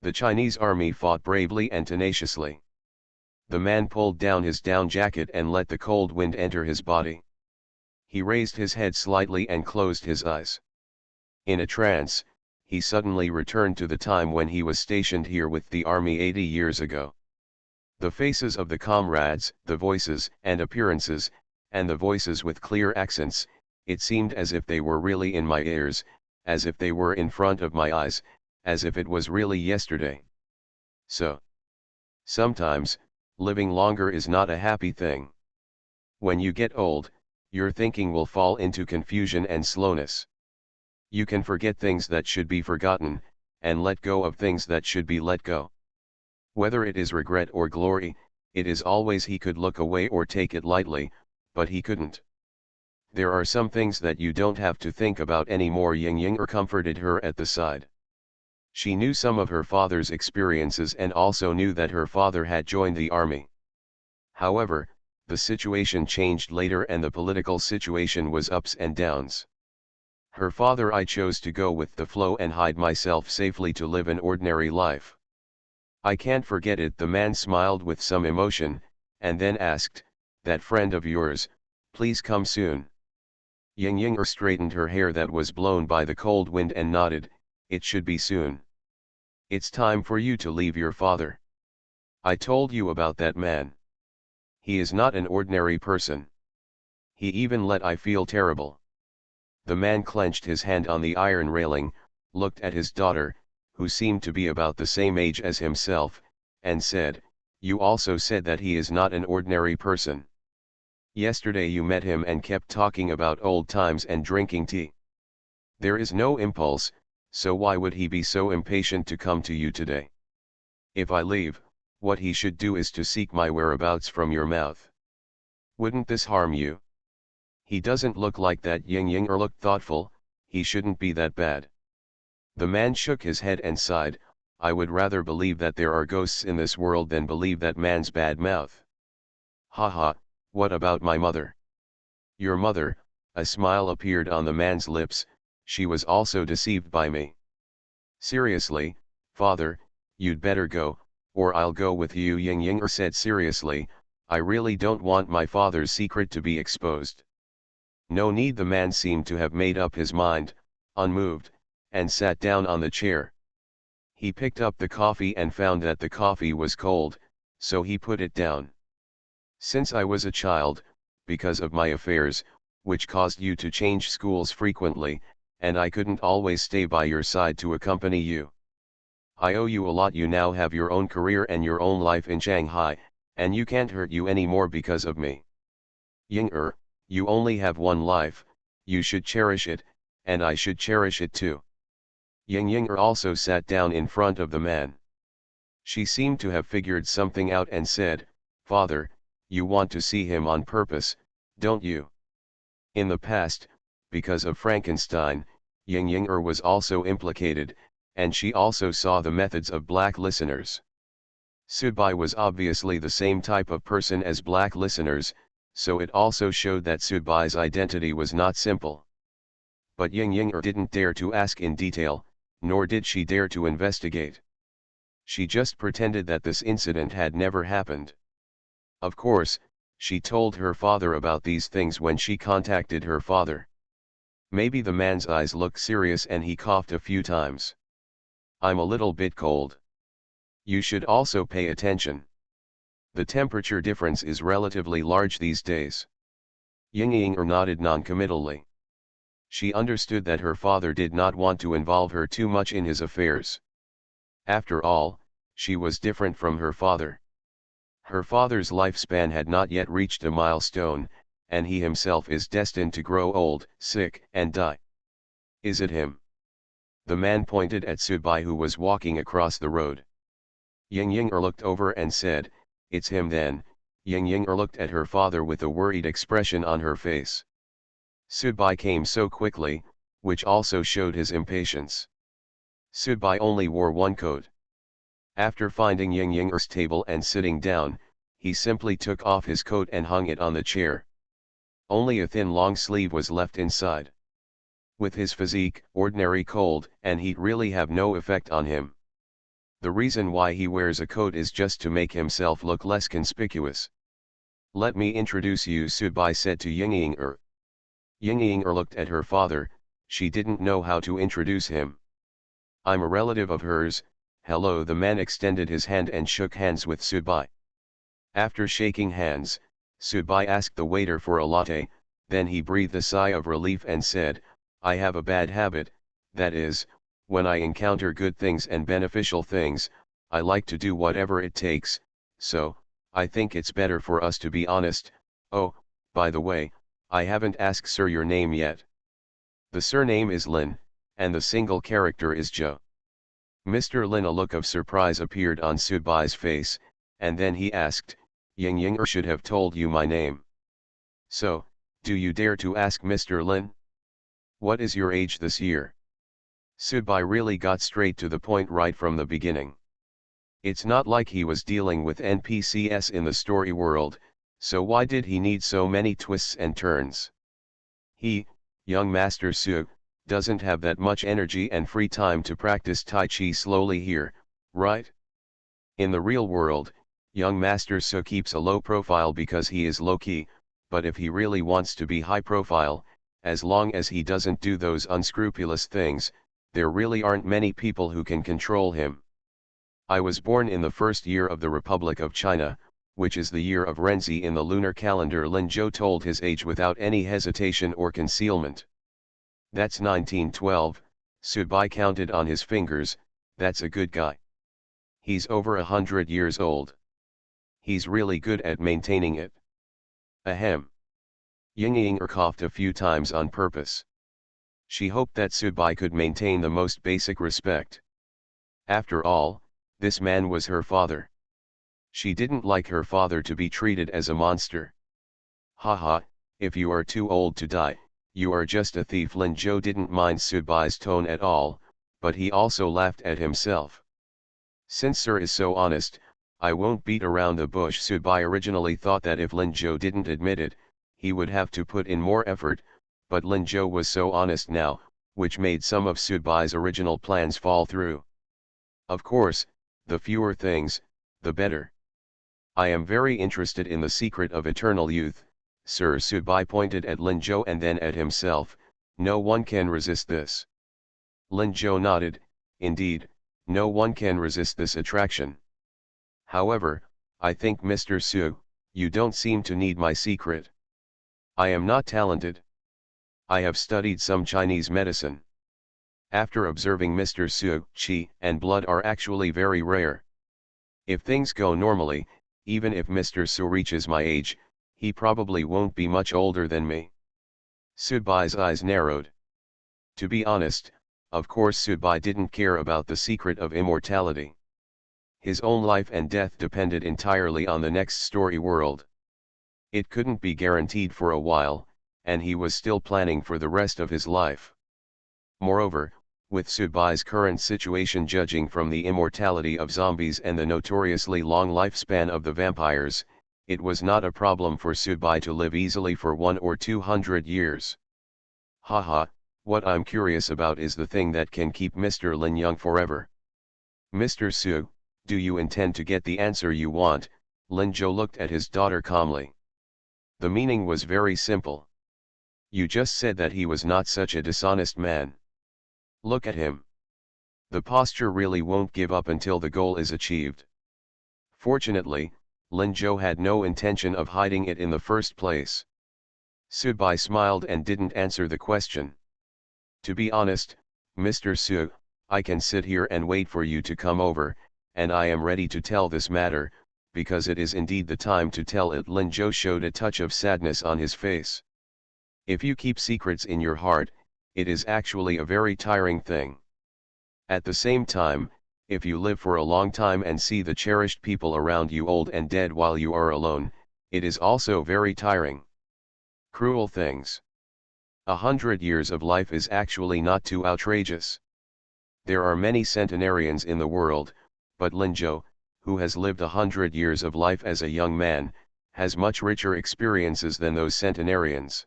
The Chinese army fought bravely and tenaciously. The man pulled down his down jacket and let the cold wind enter his body. He raised his head slightly and closed his eyes. In a trance, he suddenly returned to the time when he was stationed here with the army 80 years ago. The faces of the comrades, the voices and appearances, and the voices with clear accents, it seemed as if they were really in my ears, as if they were in front of my eyes, as if it was really yesterday. So, sometimes, living longer is not a happy thing. When you get old, your thinking will fall into confusion and slowness. You can forget things that should be forgotten, and let go of things that should be let go. Whether it is regret or glory, it is always he could look away or take it lightly, but he couldn't. There are some things that you don't have to think about anymore. Ying comforted her at the side. She knew some of her father's experiences and also knew that her father had joined the army. However, the situation changed later and the political situation was ups and downs. Her father: I chose to go with the flow and hide myself safely to live an ordinary life. I can't forget it. The man smiled with some emotion, and then asked, that friend of yours, please come soon. Ying straightened her hair that was blown by the cold wind and nodded. It should be soon. It's time for you to leave your father. I told you about that man. He is not an ordinary person. He even let I feel terrible. The man clenched his hand on the iron railing, looked at his daughter, who seemed to be about the same age as himself, and said, you also said that he is not an ordinary person. Yesterday you met him and kept talking about old times and drinking tea. There is no impulse, so why would he be so impatient to come to you today? If I leave, What he should do is to seek my whereabouts from your mouth. Wouldn't this harm you? He doesn't look like that. Ying Yinger looked thoughtful. He shouldn't be that bad. The man shook his head and sighed. I would rather believe that there are ghosts in this world than believe that man's bad mouth. Haha, what about my mother? Your mother? A smile appeared on the man's lips. She was also deceived by me. Seriously, father, you'd better go, or I'll go with you. Ying Yinger said seriously, I really don't want my father's secret to be exposed. No need. The man seemed to have made up his mind, unmoved, and sat down on the chair. He picked up the coffee and found that the coffee was cold, so he put it down. Since I was a child, because of my affairs, which caused you to change schools frequently, and I couldn't always stay by your side to accompany you. I owe you a lot. You now have your own career and your own life in Shanghai, and you can't hurt you anymore because of me. Yinger, you only have one life, you should cherish it, and I should cherish it too. Ying Yinger also sat down in front of the man. She seemed to have figured something out and said, Father, you want to see him on purpose, don't you? In the past, because of Frankenstein, Ying Yinger was also implicated, and she also saw the methods of black listeners. Subai was obviously the same type of person as black listeners, so it also showed that Subai's identity was not simple. But Ying Yinger didn't dare to ask in detail, nor did she dare to investigate. She just pretended that this incident had never happened. Of course, she told her father about these things when she contacted her father. Maybe the man's eyes looked serious and he coughed a few times. I'm a little bit cold. You should also pay attention. The temperature difference is relatively large these days. Ying Yinger nodded noncommittally. She understood that her father did not want to involve her too much in his affairs. After all, she was different from her father. Her father's lifespan had not yet reached a milestone, and he himself is destined to grow old, sick, and die. Is it him? The man pointed at Subai, who was walking across the road. Ying Yinger looked over and said, It's him then. Ying Yinger looked at her father with a worried expression on her face. Subai came so quickly, which also showed his impatience. Subai only wore one coat. After finding Ying Yinger's table and sitting down, he simply took off his coat and hung it on the chair. Only a thin long sleeve was left inside. With his physique, ordinary cold and heat really have no effect on him. The reason why he wears a coat is just to make himself look less conspicuous. Let me introduce you, Subai said to Ying Yinger. Ying Yinger looked at her father. She didn't know how to introduce him. I'm a relative of hers. Hello. The man extended his hand and shook hands with Subai. After shaking hands, Subai asked the waiter for a latte, then he breathed a sigh of relief and said, I have a bad habit, that is, when I encounter good things and beneficial things, I like to do whatever it takes, so, I think it's better for us to be honest. Oh, by the way, I haven't asked sir your name yet. The surname is Lin, and the single character is Joe. Mr. Lin. A look of surprise appeared on Subai's face, and then he asked, Ying Yinger should have told you my name. So, do you dare to ask Mr. Lin? What is your age this year? Subai really got straight to the point right from the beginning. It's not like he was dealing with NPCs in the story world, so why did he need so many twists and turns? He, young Master Su, doesn't have that much energy and free time to practice Tai Chi slowly here, right? In the real world, young Master Su keeps a low profile because he is low-key, but if he really wants to be high profile, as long as he doesn't do those unscrupulous things, there really aren't many people who can control him. I was born in the first year of the Republic of China, which is the year of Renzi in the lunar calendar. Lin Zhou told his age without any hesitation or concealment. That's 1912, Subai counted on his fingers. That's a good guy. He's over 100 years old. He's really good at maintaining it. Ahem. Ying Yinger coughed a few times on purpose. She hoped that Subai could maintain the most basic respect. After all, this man was her father. She didn't like her father to be treated as a monster. Haha, if you are too old to die, you are just a thief. Lin Zhou didn't mind Sudbai's tone at all, but he also laughed at himself. Since Sir is so honest, I won't beat around the bush. Sudbai originally thought that if Lin Zhou didn't admit it, he would have to put in more effort, but Lin Zhou was so honest now, which made some of Sudbai's original plans fall through. Of course, the fewer things, the better. I am very interested in the secret of eternal youth, Sir. Sudbai pointed at Lin Zhou and then at himself. No one can resist this. Lin Zhou nodded. Indeed, no one can resist this attraction. However, I think Mr. Su, you don't seem to need my secret. I am not talented. I have studied some Chinese medicine. After observing Mr. Su, qi and blood are actually very rare. If things go normally, even if Mr. Su reaches my age, he probably won't be much older than me. Sudbai's eyes narrowed. To be honest, of course Sudbai didn't care about the secret of immortality. His own life and death depended entirely on the next story world. It couldn't be guaranteed for a while, and he was still planning for the rest of his life. Moreover, with Sudbai's current situation, judging from the immortality of zombies and the notoriously long lifespan of the vampires, it was not a problem for Sudbai to live easily for 100 or 200 years. Haha, what I'm curious about is the thing that can keep Mr. Lin young forever. Mr. Su, do you intend to get the answer you want? Lin Zhou looked at his daughter calmly. The meaning was very simple. You just said that he was not such a dishonest man. Look at him. The posture really won't give up until the goal is achieved. Fortunately, Lin Zhou had no intention of hiding it in the first place. Sudbai smiled and didn't answer the question. To be honest, Mr. Su, I can sit here and wait for you to come over, and I am ready to tell this matter, because it is indeed the time to tell it. Lin Zhou showed a touch of sadness on his face. If you keep secrets in your heart, it is actually a very tiring thing. At the same time, if you live for a long time and see the cherished people around you old and dead while you are alone, it is also very tiring. Cruel things. 100 years of life is actually not too outrageous. There are many centenarians in the world, but Lin Zhou, who has lived 100 years of life as a young man, has much richer experiences than those centenarians.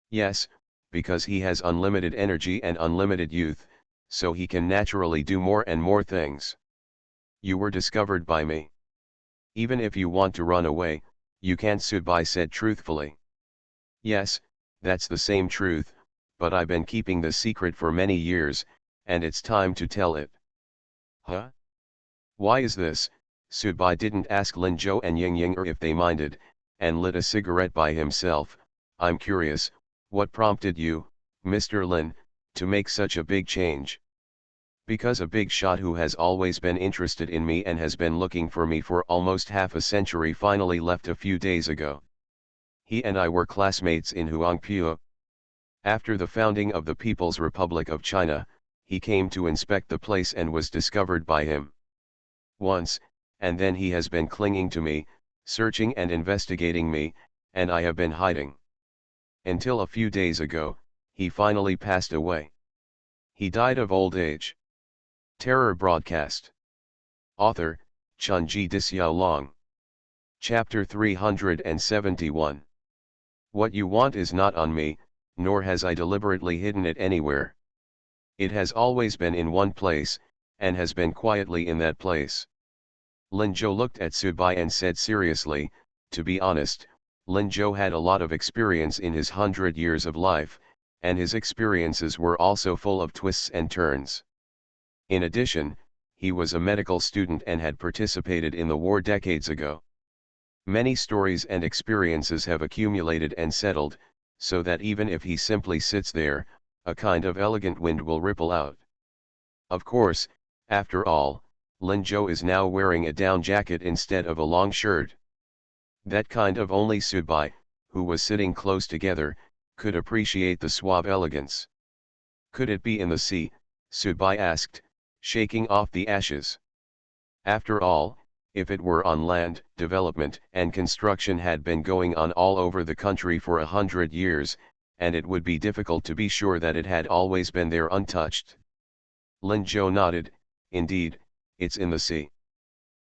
Yes, because he has unlimited energy and unlimited youth, so he can naturally do more and more things. You were discovered by me. Even if you want to run away, you can't, Sudbai said truthfully. Yes, that's the same truth, but I've been keeping the secret for many years, and it's time to tell it. Huh? Why is this? Sudbai didn't ask Lin Zhou and Ying Ying if they minded, and lit a cigarette by himself. I'm curious, what prompted you, Mr. Lin, to make such a big change? Because a big shot who has always been interested in me and has been looking for me for almost half a century finally left a few days ago. He and I were classmates in Huangpu. After the founding of the People's Republic of China, he came to inspect the place and was discovered by him. Once, and then he has been clinging to me, searching and investigating me, and I have been hiding. Until a few days ago, he finally passed away. He died of old age. Terror broadcast. Author, Chunji Dixiaolong. Chapter 371. What you want is not on me, nor has I deliberately hidden it anywhere. It has always been in one place, and has been quietly in that place. Lin Zhou looked at Sudbai and said seriously, to be honest, Lin Zhou had a lot of experience in his 100 years of life, and his experiences were also full of twists and turns. In addition, he was a medical student and had participated in the war decades ago. Many stories and experiences have accumulated and settled, so that even if he simply sits there, a kind of elegant wind will ripple out. Of course, after all, Lin Zhou is now wearing a down jacket instead of a long shirt. That kind of only Sudbai, who was sitting close together, could appreciate the suave elegance. Could it be in the sea? Sudbai asked, shaking off the ashes. After all, If it were on land, development and construction had been going on all over the country for 100 years, and it would be difficult to be sure that it had always been there untouched. Lin Zhou nodded, indeed, it's in the sea.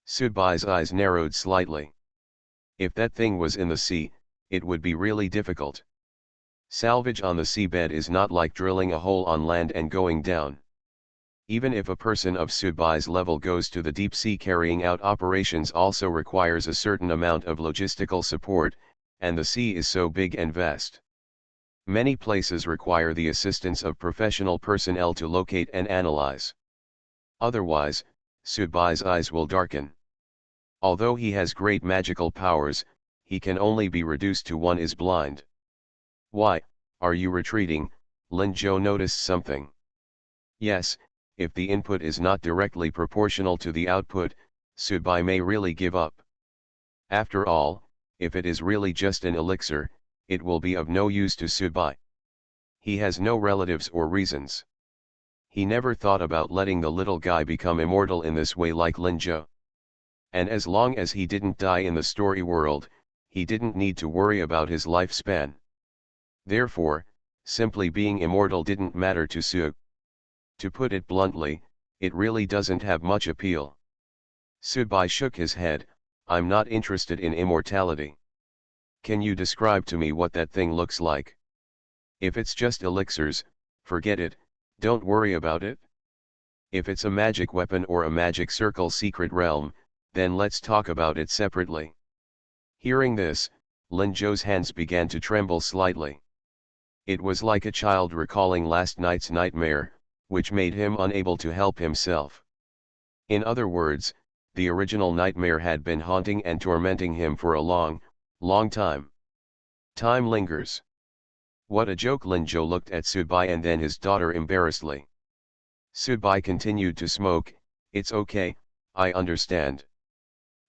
Sudbai's eyes narrowed slightly. If that thing was in the sea, it would be really difficult. Salvage on the seabed is not like drilling a hole on land and going down. Even if a person of Sudbai's level goes to the deep sea, carrying out operations also requires a certain amount of logistical support, and the sea is so big and vast. Many places require the assistance of professional personnel to locate and analyze. Otherwise, Sudbai's eyes will darken. Although he has great magical powers, he can only be reduced to one is blind. Why, are you retreating? Lin Zhou noticed something. Yes, if the input is not directly proportional to the output, Sudbai may really give up. After all, if it is really just an elixir, it will be of no use to Sudbai. He has no relatives or reasons. He never thought about letting the little guy become immortal in this way like Lin Zhou. And as long as he didn't die in the story world, he didn't need to worry about his lifespan. Therefore, simply being immortal didn't matter to Su. To put it bluntly, it really doesn't have much appeal. Sudbai shook his head, I'm not interested in immortality. Can you describe to me what that thing looks like? If it's just elixirs, forget it, don't worry about it. If it's a magic weapon or a magic circle secret realm, then let's talk about it separately. Hearing this, Lin Zhou's hands began to tremble slightly. It was like a child recalling last night's nightmare, which made him unable to help himself. In other words, the original nightmare had been haunting and tormenting him for a long, long time. Time lingers. What a joke! Lin Zhou looked at Sudbai and then his daughter embarrassedly. Sudbai continued to smoke, it's okay, I understand.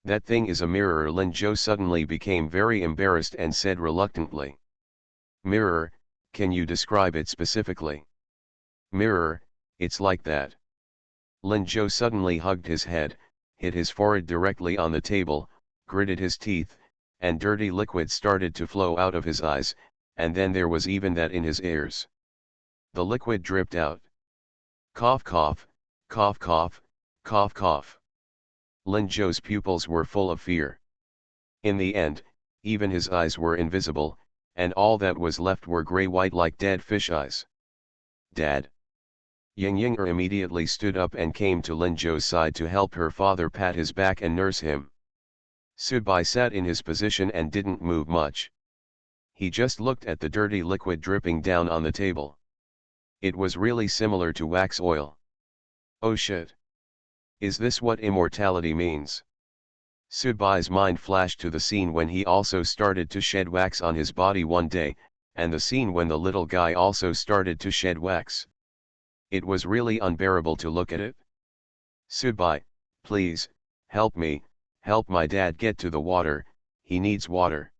That thing is a mirror. Lin Zhou suddenly became very embarrassed and said reluctantly. Mirror, can you describe it specifically? Mirror, it's like that. Lin Zhou suddenly hugged his head, hit his forehead directly on the table, gritted his teeth, and dirty liquid started to flow out of his eyes, and then there was even that in his ears. The liquid dripped out. Cough cough, cough cough, cough cough. Lin Zhou's pupils were full of fear. In the end, even his eyes were invisible, and all that was left were grey-white like dead fish eyes. Dad. Ying Yinger immediately stood up and came to Lin Zhou's side to help her father pat his back and nurse him. Sudbai sat in his position and didn't move much. He just looked at the dirty liquid dripping down on the table. It was really similar to wax oil. Oh shit. Is this what immortality means? Sudbai's mind flashed to the scene when he also started to shed wax on his body one day, and the scene when the little guy also started to shed wax. It was really unbearable to look at it. Sudbai, please, help me, help my dad get to the water, he needs water.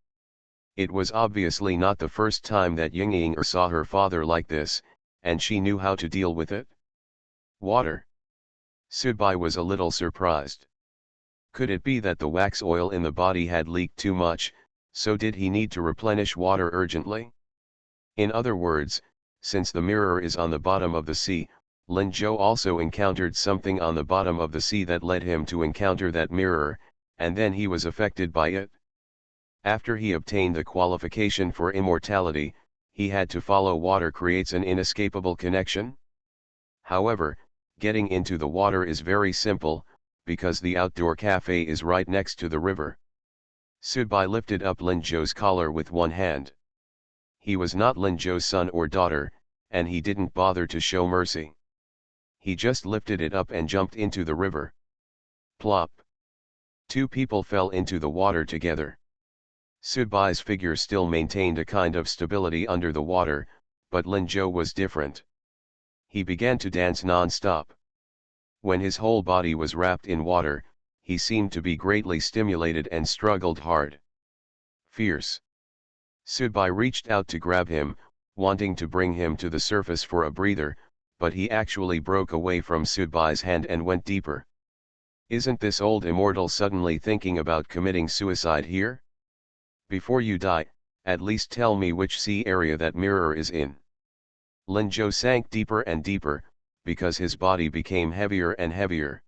It was obviously not the first time that Ying Yinger saw her father like this, and she knew how to deal with it. Water. Sudbai was a little surprised. Could it be that the wax oil in the body had leaked too much, so did he need to replenish water urgently? In other words, since the mirror is on the bottom of the sea, Lin Zhou also encountered something on the bottom of the sea that led him to encounter that mirror, and then he was affected by it. After he obtained the qualification for immortality, he had to follow water creates an inescapable connection. However, getting into the water is very simple, because the outdoor cafe is right next to the river. Sudbai lifted up Lin Zhou's collar with one hand. He was not Lin Zhou's son or daughter, and he didn't bother to show mercy. He just lifted it up and jumped into the river. Plop. Two people fell into the water together. Sudbai's figure still maintained a kind of stability under the water, but Lin Zhou was different. He began to dance non-stop. When his whole body was wrapped in water, he seemed to be greatly stimulated and struggled hard. Fierce. Sudbai reached out to grab him, wanting to bring him to the surface for a breather, but he actually broke away from Sudbai's hand and went deeper. Isn't this old immortal suddenly thinking about committing suicide here? Before you die, at least tell me which sea area that mirror is in. Lin Zhou sank deeper and deeper, because his body became heavier and heavier.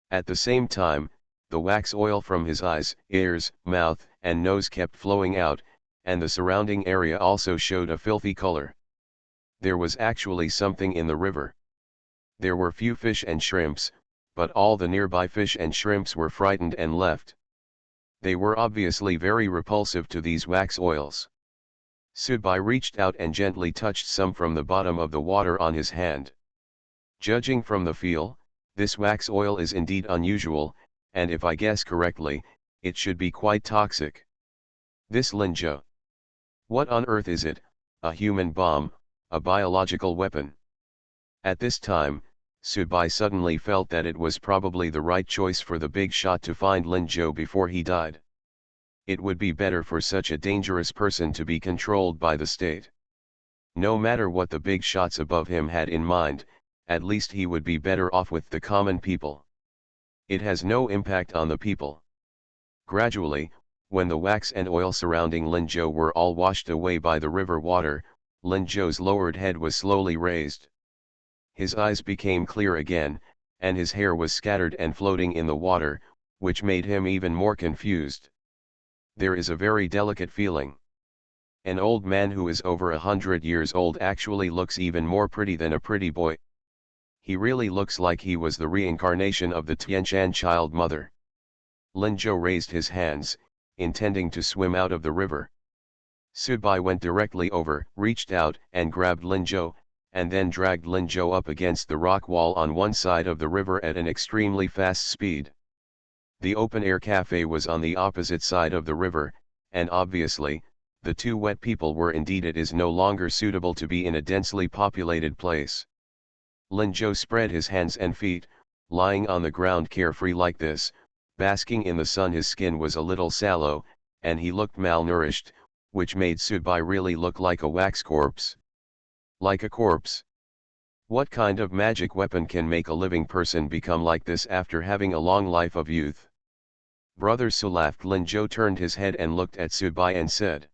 At the same time, the wax oil from his eyes, ears, mouth, and nose kept flowing out, and the surrounding area also showed a filthy color. There was actually something in the river. There were few fish and shrimps, but all the nearby fish and shrimps were frightened and left. They were obviously very repulsive to these wax oils. Subai reached out and gently touched some from the bottom of the water on his hand. Judging from the feel, this wax oil is indeed unusual, and if I guess correctly, it should be quite toxic. This Lin Zhou. What on earth is it? A human bomb, a biological weapon? At this time, Subai suddenly felt that it was probably the right choice for the big shot to find Lin Zhou before he died. It would be better for such a dangerous person to be controlled by the state. No matter what the big shots above him had in mind, at least he would be better off with the common people. It has no impact on the people. Gradually, when the wax and oil surrounding Lin Zhou were all washed away by the river water, Lin Zhou's lowered head was slowly raised. His eyes became clear again, and his hair was scattered and floating in the water, which made him even more confused. There is a very delicate feeling. An old man who is over 100 years old actually looks even more pretty than a pretty boy. He really looks like he was the reincarnation of the Tianshan child mother. Lin Zhou raised his hands, intending to swim out of the river. Subai went directly over, reached out, and grabbed Lin Zhou, and then dragged Lin Zhou up against the rock wall on one side of the river at an extremely fast speed. The open-air cafe was on the opposite side of the river, and obviously, the two wet people were indeed it is no longer suitable to be in a densely populated place. Lin Zhou spread his hands and feet, lying on the ground carefree like this, basking in the sun. His skin was a little sallow, and he looked malnourished, which made Subai really look like a wax corpse. Like a corpse. What kind of magic weapon can make a living person become like this after having a long life of youth? Brother Su laughed. Lin Zhou turned his head and looked at Subai and said.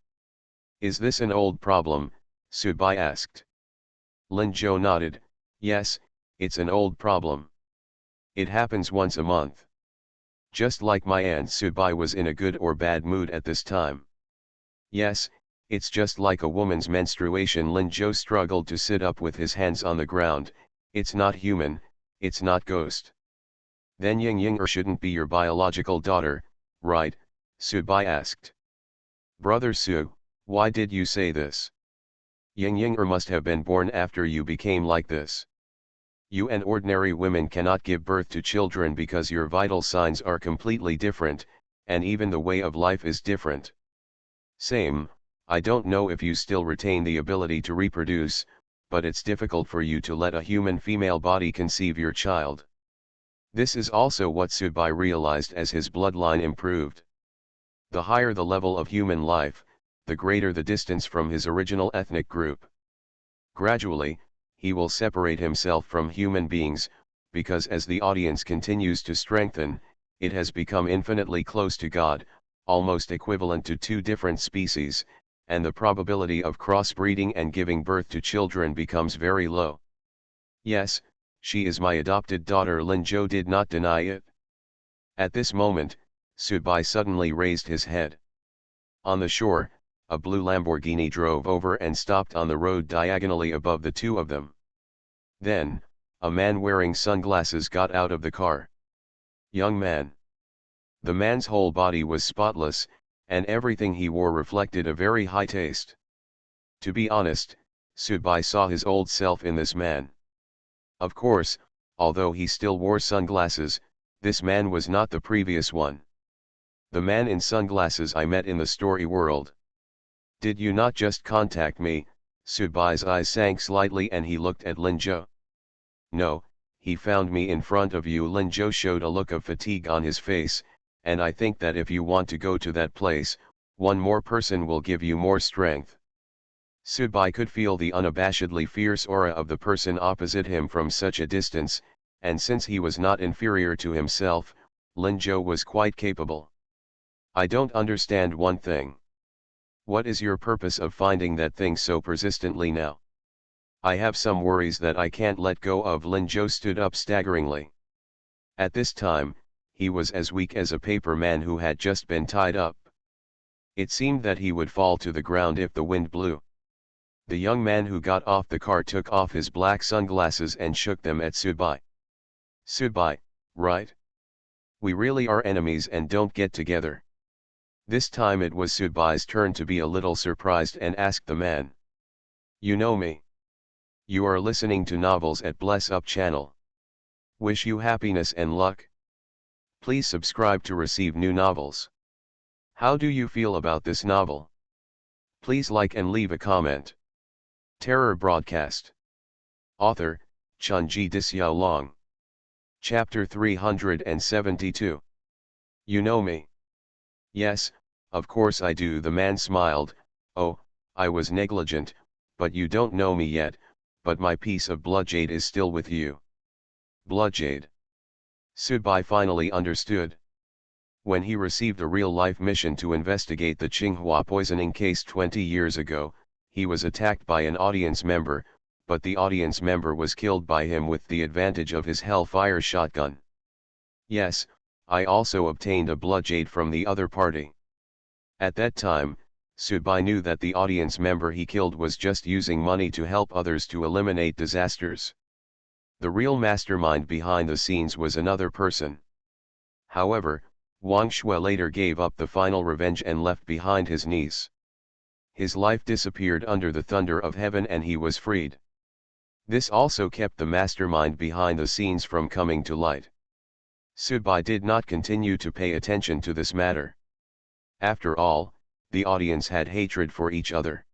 Is this an old problem? Subai asked. Lin Zhou nodded. Yes, it's an old problem. It happens once a month. Just like my aunt. Subai was in a good or bad mood at this time. Yes, it's just like a woman's menstruation. Lin Zhou struggled to sit up with his hands on the ground. It's not human, it's not ghost. Then Ying Ying shouldn't be your biological daughter, right? Subai asked. Brother Su, why did you say this? Ying Ying must have been born after you became like this. You and ordinary women cannot give birth to children because your vital signs are completely different, and even the way of life is different. Same. I don't know if you still retain the ability to reproduce, but it's difficult for you to let a human female body conceive your child. This is also what Subai realized as his bloodline improved. The higher the level of human life, the greater the distance from his original ethnic group. Gradually, he will separate himself from human beings, because as the audience continues to strengthen, it has become infinitely close to God, almost equivalent to two different species, and the probability of crossbreeding and giving birth to children becomes very low. Yes, she is my adopted daughter. Lin Zhou did not deny it. At this moment, Subai suddenly raised his head. On the shore, a blue Lamborghini drove over and stopped on the road diagonally above the two of them. Then, a man wearing sunglasses got out of the car. Young man. The man's whole body was spotless, and everything he wore reflected a very high taste. To be honest, Subai saw his old self in this man. Of course, although he still wore sunglasses, this man was not the previous one. The man in sunglasses I met in the story world. Did you not just contact me? Subai's eyes sank slightly and he looked at Lin Zhou. No, he found me in front of you. Lin Zhou showed a look of fatigue on his face, and I think that if you want to go to that place, one more person will give you more strength. Subai could feel the unabashedly fierce aura of the person opposite him from such a distance, and since he was not inferior to himself, Lin Zhou was quite capable. I don't understand one thing. What is your purpose of finding that thing so persistently now? I have some worries that I can't let go of. Lin Zhou stood up staggeringly. At this time, he was as weak as a paper man who had just been tied up. It seemed that he would fall to the ground if the wind blew. The young man who got off the car took off his black sunglasses and shook them at Subai. Subai, right? We really are enemies and don't get together. This time it was Subai's turn to be a little surprised and asked the man. You know me. You are listening to novels at Bless Up channel. Wish you happiness and luck. Please subscribe to receive new novels. How do you feel about this novel? Please like and leave a comment. Terror Broadcast. Author, Chunji Dixiaolong. Chapter 372. You know me. Yes, of course I do. The man smiled. Oh, I was negligent, but you don't know me yet, but my piece of bloodjade is still with you. Bloodjade. Subai finally understood. When he received a real-life mission to investigate the Tsinghua poisoning case 20 years ago, he was attacked by an audience member, but the audience member was killed by him with the advantage of his Hellfire shotgun. Yes, I also obtained a bloodjade from the other party. At that time, Subai knew that the audience member he killed was just using money to help others to eliminate disasters. The real mastermind behind the scenes was another person. However, Wang Shui later gave up the final revenge and left behind his niece. His life disappeared under the thunder of heaven and he was freed. This also kept the mastermind behind the scenes from coming to light. Subai did not continue to pay attention to this matter. After all, the audience had hatred for each other.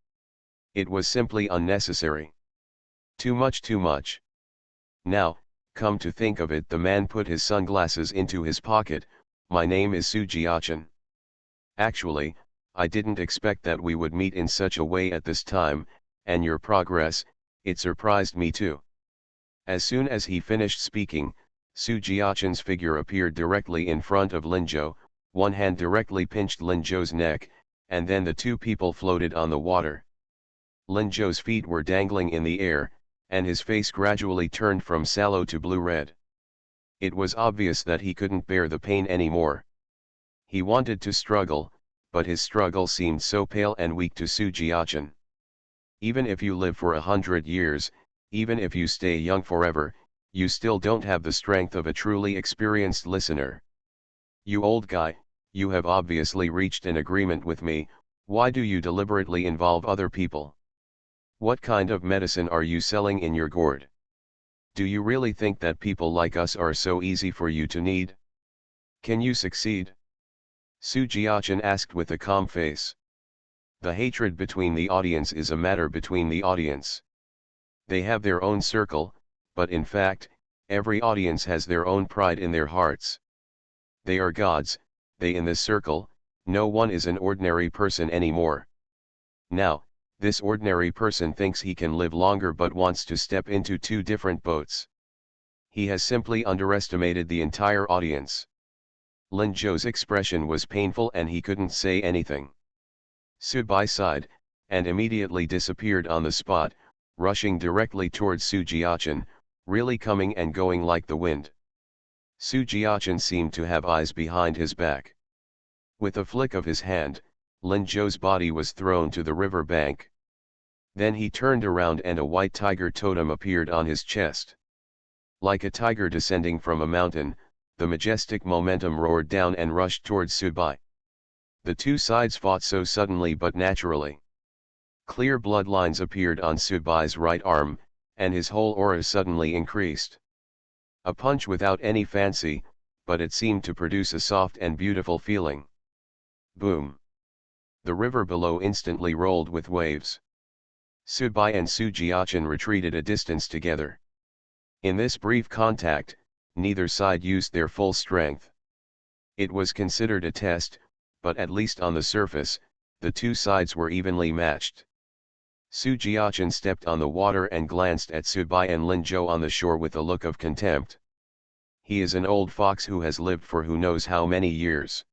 It was simply unnecessary. Too much, too much. Now, come to think of it, the man put his sunglasses into his pocket. My name is Su Jiachan. Actually, I didn't expect that we would meet in such a way at this time, and your progress, it surprised me too. As soon as he finished speaking, Su Jiachan's figure appeared directly in front of Lin Zhou, one hand directly pinched Lin Zhou's neck, and then the two people floated on the water. Lin Zhou's feet were dangling in the air, and his face gradually turned from sallow to blue-red. It was obvious that he couldn't bear the pain anymore. He wanted to struggle, but his struggle seemed so pale and weak to Su Jiachan. Even if you live for 100 years, even if you stay young forever, you still don't have the strength of a truly experienced listener. You old guy, you have obviously reached an agreement with me. Why do you deliberately involve other people? What kind of medicine are you selling in your gourd? Do you really think that people like us are so easy for you to need? Can you succeed? Su Jiachan asked with a calm face. The hatred between the audience is a matter between the audience. They have their own circle, but in fact, every audience has their own pride in their hearts. They are gods, they in this circle, no one is an ordinary person anymore. Now, this ordinary person thinks he can live longer but wants to step into two different boats. He has simply underestimated the entire audience. Lin Zhou's expression was painful and he couldn't say anything. Subai sighed, and immediately disappeared on the spot, rushing directly towards Su Jiachan, really coming and going like the wind. Su Jiachan seemed to have eyes behind his back. With a flick of his hand, Lin Zhou's body was thrown to the river bank. Then he turned around and a white tiger totem appeared on his chest. Like a tiger descending from a mountain, the majestic momentum roared down and rushed towards Subai. The two sides fought so suddenly but naturally. Clear bloodlines appeared on Subai's right arm, and his whole aura suddenly increased. A punch without any fancy, but it seemed to produce a soft and beautiful feeling. Boom! The river below instantly rolled with waves. Subai and Su Jiachan retreated a distance together. In this brief contact, neither side used their full strength. It was considered a test, but at least on the surface, the two sides were evenly matched. Su Jiachan stepped on the water and glanced at Subai and Lin Zhou on the shore with a look of contempt. He is an old fox who has lived for who knows how many years.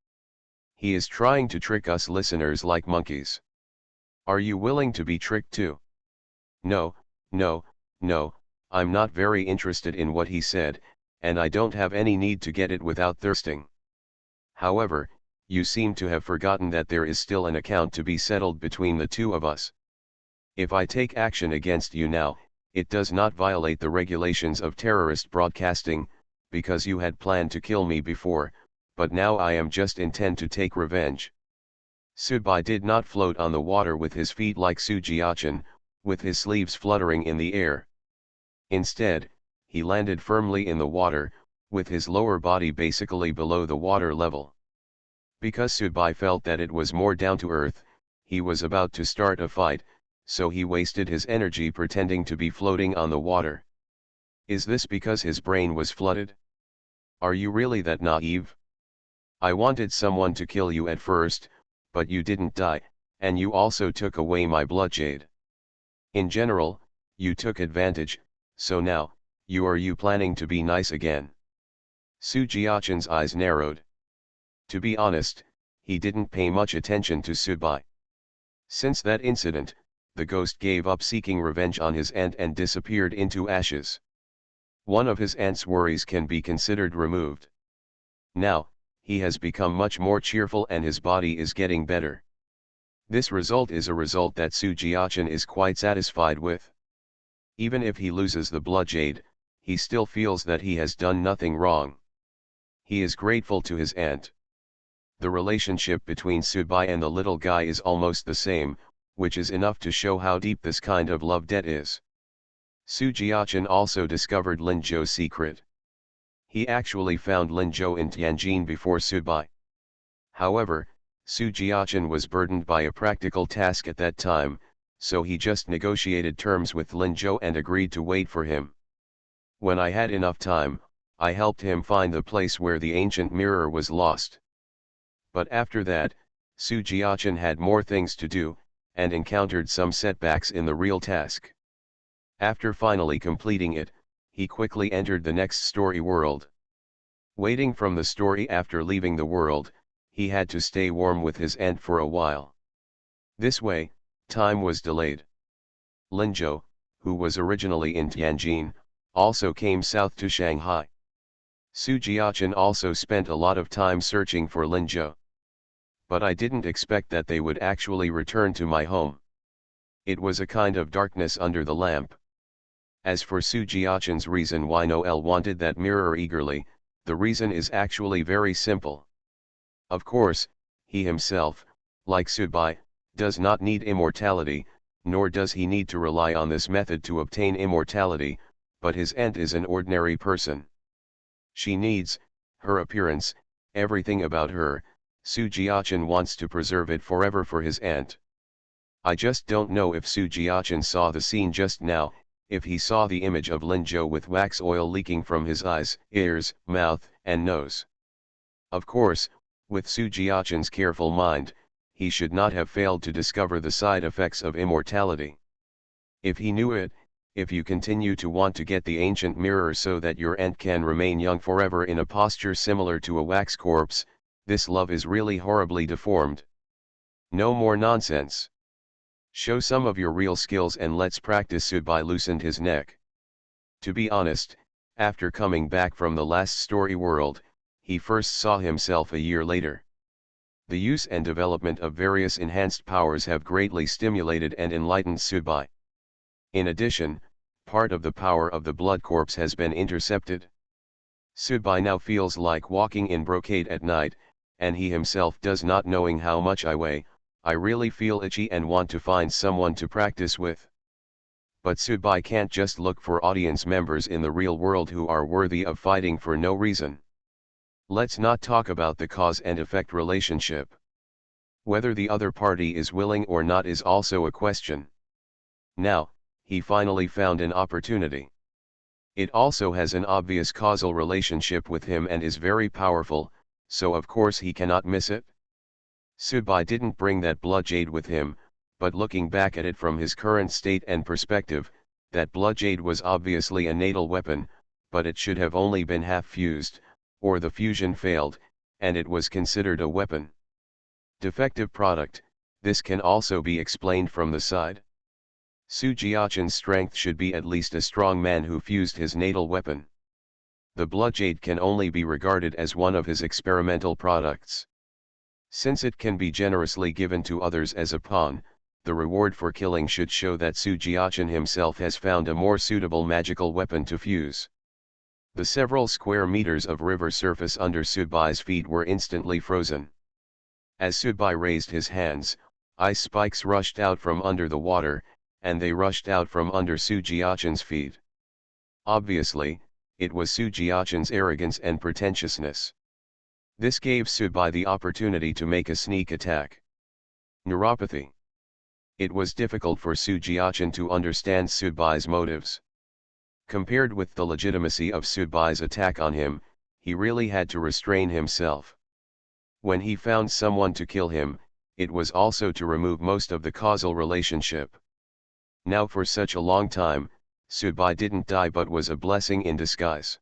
He is trying to trick us listeners like monkeys. Are you willing to be tricked too? No, no, no, I'm not very interested in what he said, and I don't have any need to get it without thirsting. However, you seem to have forgotten that there is still an account to be settled between the two of us. If I take action against you now, it does not violate the regulations of terrorist broadcasting, because you had planned to kill me before, but now I am just intend to take revenge. Subai did not float on the water with his feet like Sujiachan, with his sleeves fluttering in the air. Instead, he landed firmly in the water, with his lower body basically below the water level. Because Subai felt that it was more down to earth, he was about to start a fight, so he wasted his energy pretending to be floating on the water. Is this because his brain was flooded? Are you really that naive? I wanted someone to kill you at first, but you didn't die, and you also took away my bloodjade. In general, you took advantage, so now, you planning to be nice again? Sujiachan's eyes narrowed. To be honest, he didn't pay much attention to Subai. Since that incident, the ghost gave up seeking revenge on his aunt and disappeared into ashes. One of his aunt's worries can be considered removed. Now, he has become much more cheerful and his body is getting better. This result is a result that Sujiachan is quite satisfied with. Even if he loses the bloodjade, he still feels that he has done nothing wrong. He is grateful to his aunt. The relationship between Subai and the little guy is almost the same, which is enough to show how deep this kind of love debt is. Sujiachan also discovered Lin Zhou's secret. He actually found Lin Zhou in Tianjin before Subai. However, Sujiachan was burdened by a practical task at that time, so he just negotiated terms with Lin Zhou and agreed to wait for him. When I had enough time, I helped him find the place where the ancient mirror was lost. But after that, Sujiachan had more things to do, and encountered some setbacks in the real task. After finally completing it, he quickly entered the next story world. Waiting from the story after leaving the world, he had to stay warm with his aunt for a while. This way, time was delayed. Lin Zhou, who was originally in Tianjin, also came south to Shanghai. Sujiachan also spent a lot of time searching for Lin Zhou. But I didn't expect that they would actually return to my home. It was a kind of darkness under the lamp. As for Sujiachan's reason why Noel wanted that mirror eagerly, the reason is actually very simple. Of course, he himself, like Subai, does not need immortality, nor does he need to rely on this method to obtain immortality, but his aunt is an ordinary person. She needs, her appearance, everything about her. Sujiachan wants to preserve it forever for his aunt. I just don't know if Sujiachan saw the scene just now, if he saw the image of Lin Zhou with wax oil leaking from his eyes, ears, mouth, and nose. Of course, with Sujiachan's careful mind, he should not have failed to discover the side effects of immortality. If he knew it, if you continue to want to get the ancient mirror so that your aunt can remain young forever in a posture similar to a wax corpse, this love is really horribly deformed. No more nonsense. Show some of your real skills and let's practice. Subai loosened his neck. To be honest, after coming back from the last story world, he first saw himself a year later. The use and development of various enhanced powers have greatly stimulated and enlightened Subai. In addition, part of the power of the blood corpse has been intercepted. Subai now feels like walking in brocade at night, and he himself does not knowing how much I weigh. I really feel itchy and want to find someone to practice with. But Subai can't just look for audience members in the real world who are worthy of fighting for no reason. Let's not talk about the cause and effect relationship. Whether the other party is willing or not is also a question. Now, he finally found an opportunity. It also has an obvious causal relationship with him and is very powerful, so of course he cannot miss it. Subai didn't bring that bloodjade with him, but looking back at it from his current state and perspective, that bloodjade was obviously a natal weapon, but it should have only been half fused, or the fusion failed, and it was considered a weapon. Defective product. This can also be explained from the side. Su Jiachen's strength should be at least a strong man who fused his natal weapon. The bloodjade can only be regarded as one of his experimental products. Since it can be generously given to others as a pawn, the reward for killing should show that Su Jiachen himself has found a more suitable magical weapon to fuse. The several square meters of river surface under Sudbai's feet were instantly frozen. As Sudbai raised his hands, ice spikes rushed out from under the water, and they rushed out from under Su Jiachen's feet. Obviously, it was Su Jiachen's arrogance and pretentiousness. This gave Sudbai the opportunity to make a sneak attack. Neuropathy. It was difficult for Su Jiachen to understand Sudbai's motives. Compared with the legitimacy of Sudbai's attack on him, he really had to restrain himself. When he found someone to kill him, it was also to remove most of the causal relationship. Now for such a long time, Sudbai didn't die but was a blessing in disguise.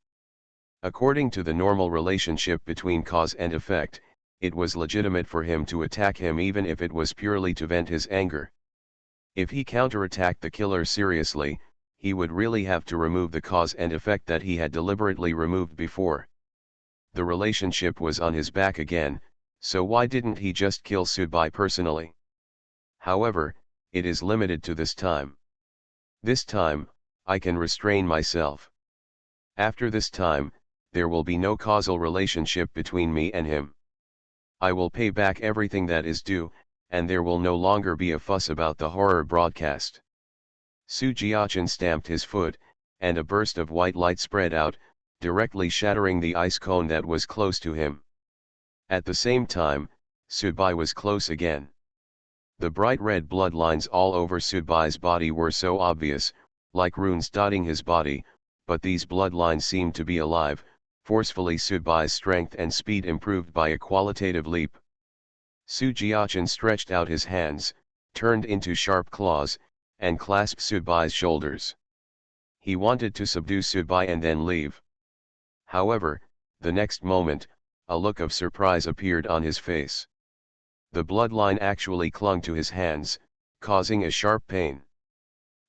According to the normal relationship between cause and effect, it was legitimate for him to attack him even if it was purely to vent his anger. If he counterattacked the killer seriously, he would really have to remove the cause and effect that he had deliberately removed before. The relationship was on his back again, so why didn't he just kill Sudbai personally? However, it is limited to this time. This time, I can restrain myself. After this time, there will be no causal relationship between me and him. I will pay back everything that is due, and there will no longer be a fuss about the horror broadcast. Su Jiachen stamped his foot, and a burst of white light spread out, directly shattering the ice cone that was close to him. At the same time, Sudbai was close again. The bright red bloodlines all over Sudbai's body were so obvious, like runes dotting his body, but these bloodlines seemed to be alive. Forcefully Sudbai's strength and speed improved by a qualitative leap. Su Jiachen stretched out his hands, turned into sharp claws, and clasped Sudbai's shoulders. He wanted to subdue Sudbai and then leave. However, the next moment, a look of surprise appeared on his face. The bloodline actually clung to his hands, causing a sharp pain.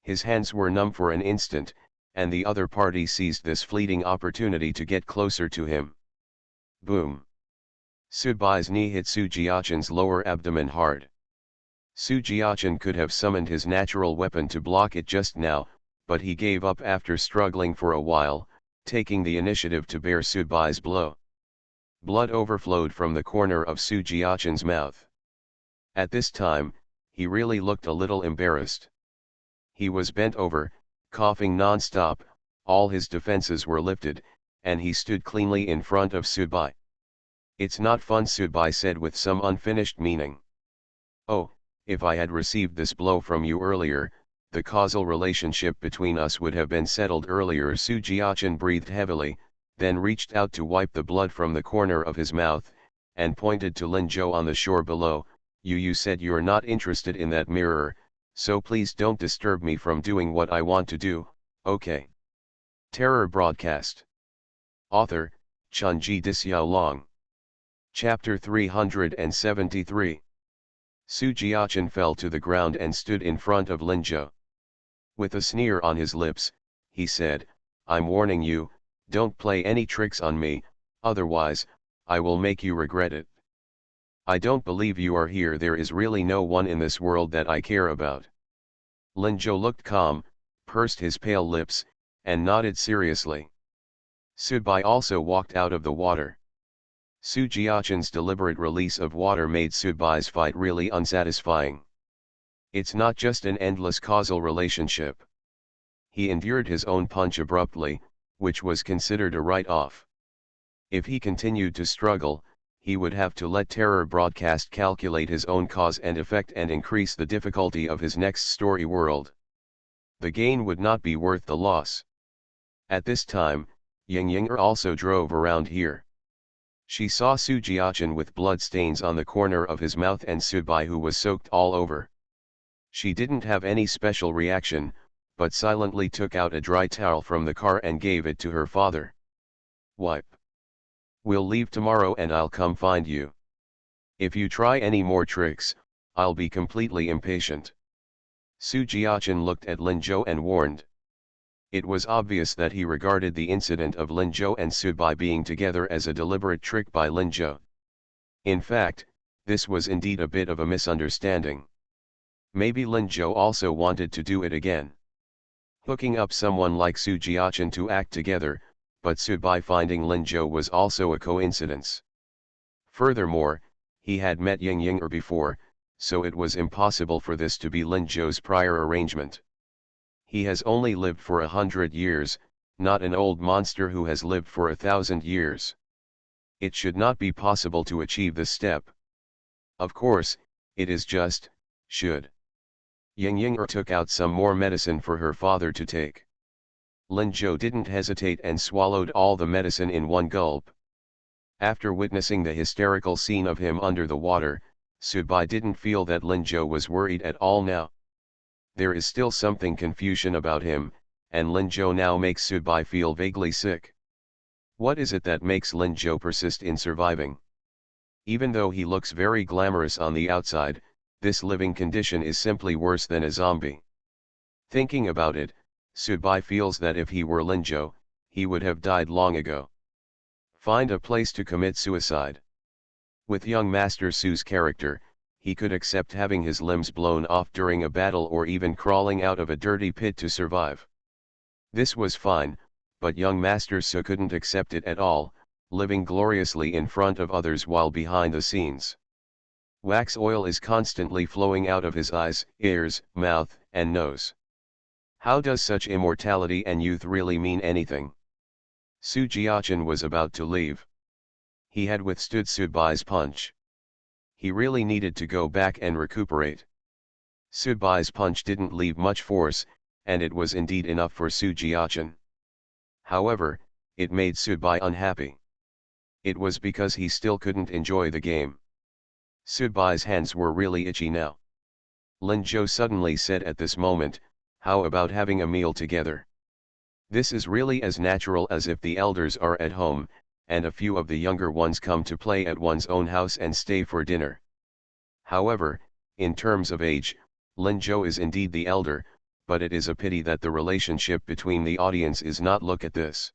His hands were numb for an instant, and the other party seized this fleeting opportunity to get closer to him. Boom! Sudbai's knee hit Su Jiachen's lower abdomen hard. Su Jiachen could have summoned his natural weapon to block it just now, but he gave up after struggling for a while, taking the initiative to bear Sudbai's blow. Blood overflowed from the corner of Su Jiachen's mouth. At this time, he really looked a little embarrassed. He was bent over, coughing non-stop, all his defenses were lifted, and he stood cleanly in front of Sudbai. "It's not fun," Sudbai said with some unfinished meaning. "Oh, if I had received this blow from you earlier, the causal relationship between us would have been settled earlier." Su Jiachen breathed heavily, then reached out to wipe the blood from the corner of his mouth, and pointed to Lin Zhou on the shore below. You said you're not interested in that mirror, so please don't disturb me from doing what I want to do, okay?" Terror Broadcast. Author, Chunji Dixiaolong. Chapter 373. Su Jiachen fell to the ground and stood in front of Lin Zhou. With a sneer on his lips, he said, "I'm warning you, don't play any tricks on me, otherwise, I will make you regret it. I don't believe you are here. There is really no one in this world that I care about." Lin Zhou looked calm, pursed his pale lips, and nodded seriously. Sudbai also walked out of the water. Su Jiachen's deliberate release of water made Sudbai's fight really unsatisfying. It's not just an endless causal relationship. He endured his own punch abruptly, which was considered a write-off. If he continued to struggle, he would have to let Terror Broadcast calculate his own cause and effect and increase the difficulty of his next story world. The gain would not be worth the loss. At this time, Ying Yinger also drove around here. She saw Su Jiachen with blood stains on the corner of his mouth and Sudbai who was soaked all over. She didn't have any special reaction, but silently took out a dry towel from the car and gave it to her father. "Wipe. We'll leave tomorrow and I'll come find you. If you try any more tricks, I'll be completely impatient." Su Jiaqin looked at Lin Zhou and warned. It was obvious that he regarded the incident of Lin Zhou and Su Bai being together as a deliberate trick by Lin Zhou. In fact, this was indeed a bit of a misunderstanding. Maybe Lin Zhou also wanted to do it again. Hooking up someone like Su Jiaqin to act together, but Su Bai finding Lin Zhou was also a coincidence. Furthermore, he had met Ying Yinger before, so it was impossible for this to be Lin Zhou's prior arrangement. He has only lived for 100 years, not an old monster who has lived for 1,000 years. It should not be possible to achieve this step. Of course, it is just, should. Ying Yinger took out some more medicine for her father to take. Lin Zhou didn't hesitate and swallowed all the medicine in one gulp. After witnessing the hysterical scene of him under the water, Su Bai didn't feel that Lin Zhou was worried at all now. There is still something confusion about him, and Lin Zhou now makes Su Bai feel vaguely sick. What is it that makes Lin Zhou persist in surviving? Even though he looks very glamorous on the outside, this living condition is simply worse than a zombie. Thinking about it, Su Bai feels that if he were Lin Zhou, he would have died long ago. Find a place to commit suicide. With young Master Su's character, he could accept having his limbs blown off during a battle or even crawling out of a dirty pit to survive. This was fine, but young Master Su couldn't accept it at all, living gloriously in front of others while behind the scenes. Wax oil is constantly flowing out of his eyes, ears, mouth, and nose. How does such immortality and youth really mean anything? Su Jiaqin was about to leave. He had withstood Su Bai's punch. He really needed to go back and recuperate. Su Bai's punch didn't leave much force, and it was indeed enough for Su Jiaqin. However, it made Su Bai unhappy. It was because he still couldn't enjoy the game. Su Bai's hands were really itchy now. Lin Zhou suddenly said at this moment, "How about having a meal together? This is really as natural as if the elders are at home, and a few of the younger ones come to play at one's own house and stay for dinner." However, in terms of age, Lin Zhou is indeed the elder, but it is a pity that the relationship between the audience is not. Look at this.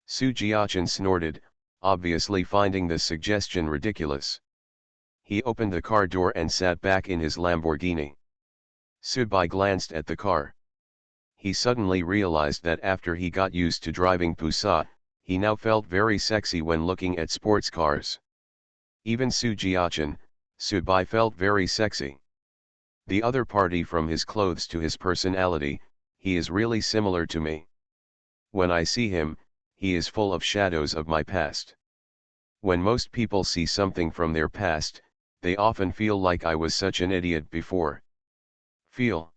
Su Jiaqin snorted, obviously finding this suggestion ridiculous. He opened the car door and sat back in his Lamborghini. Su Bai glanced at the car. He suddenly realized that after he got used to driving Pusa, he now felt very sexy when looking at sports cars. Even Su Jiaqin, Su Bai felt very sexy. The other party, from his clothes to his personality, he is really similar to me. When I see him, he is full of shadows of my past. When most people see something from their past, they often feel like I was such an idiot before. Feel.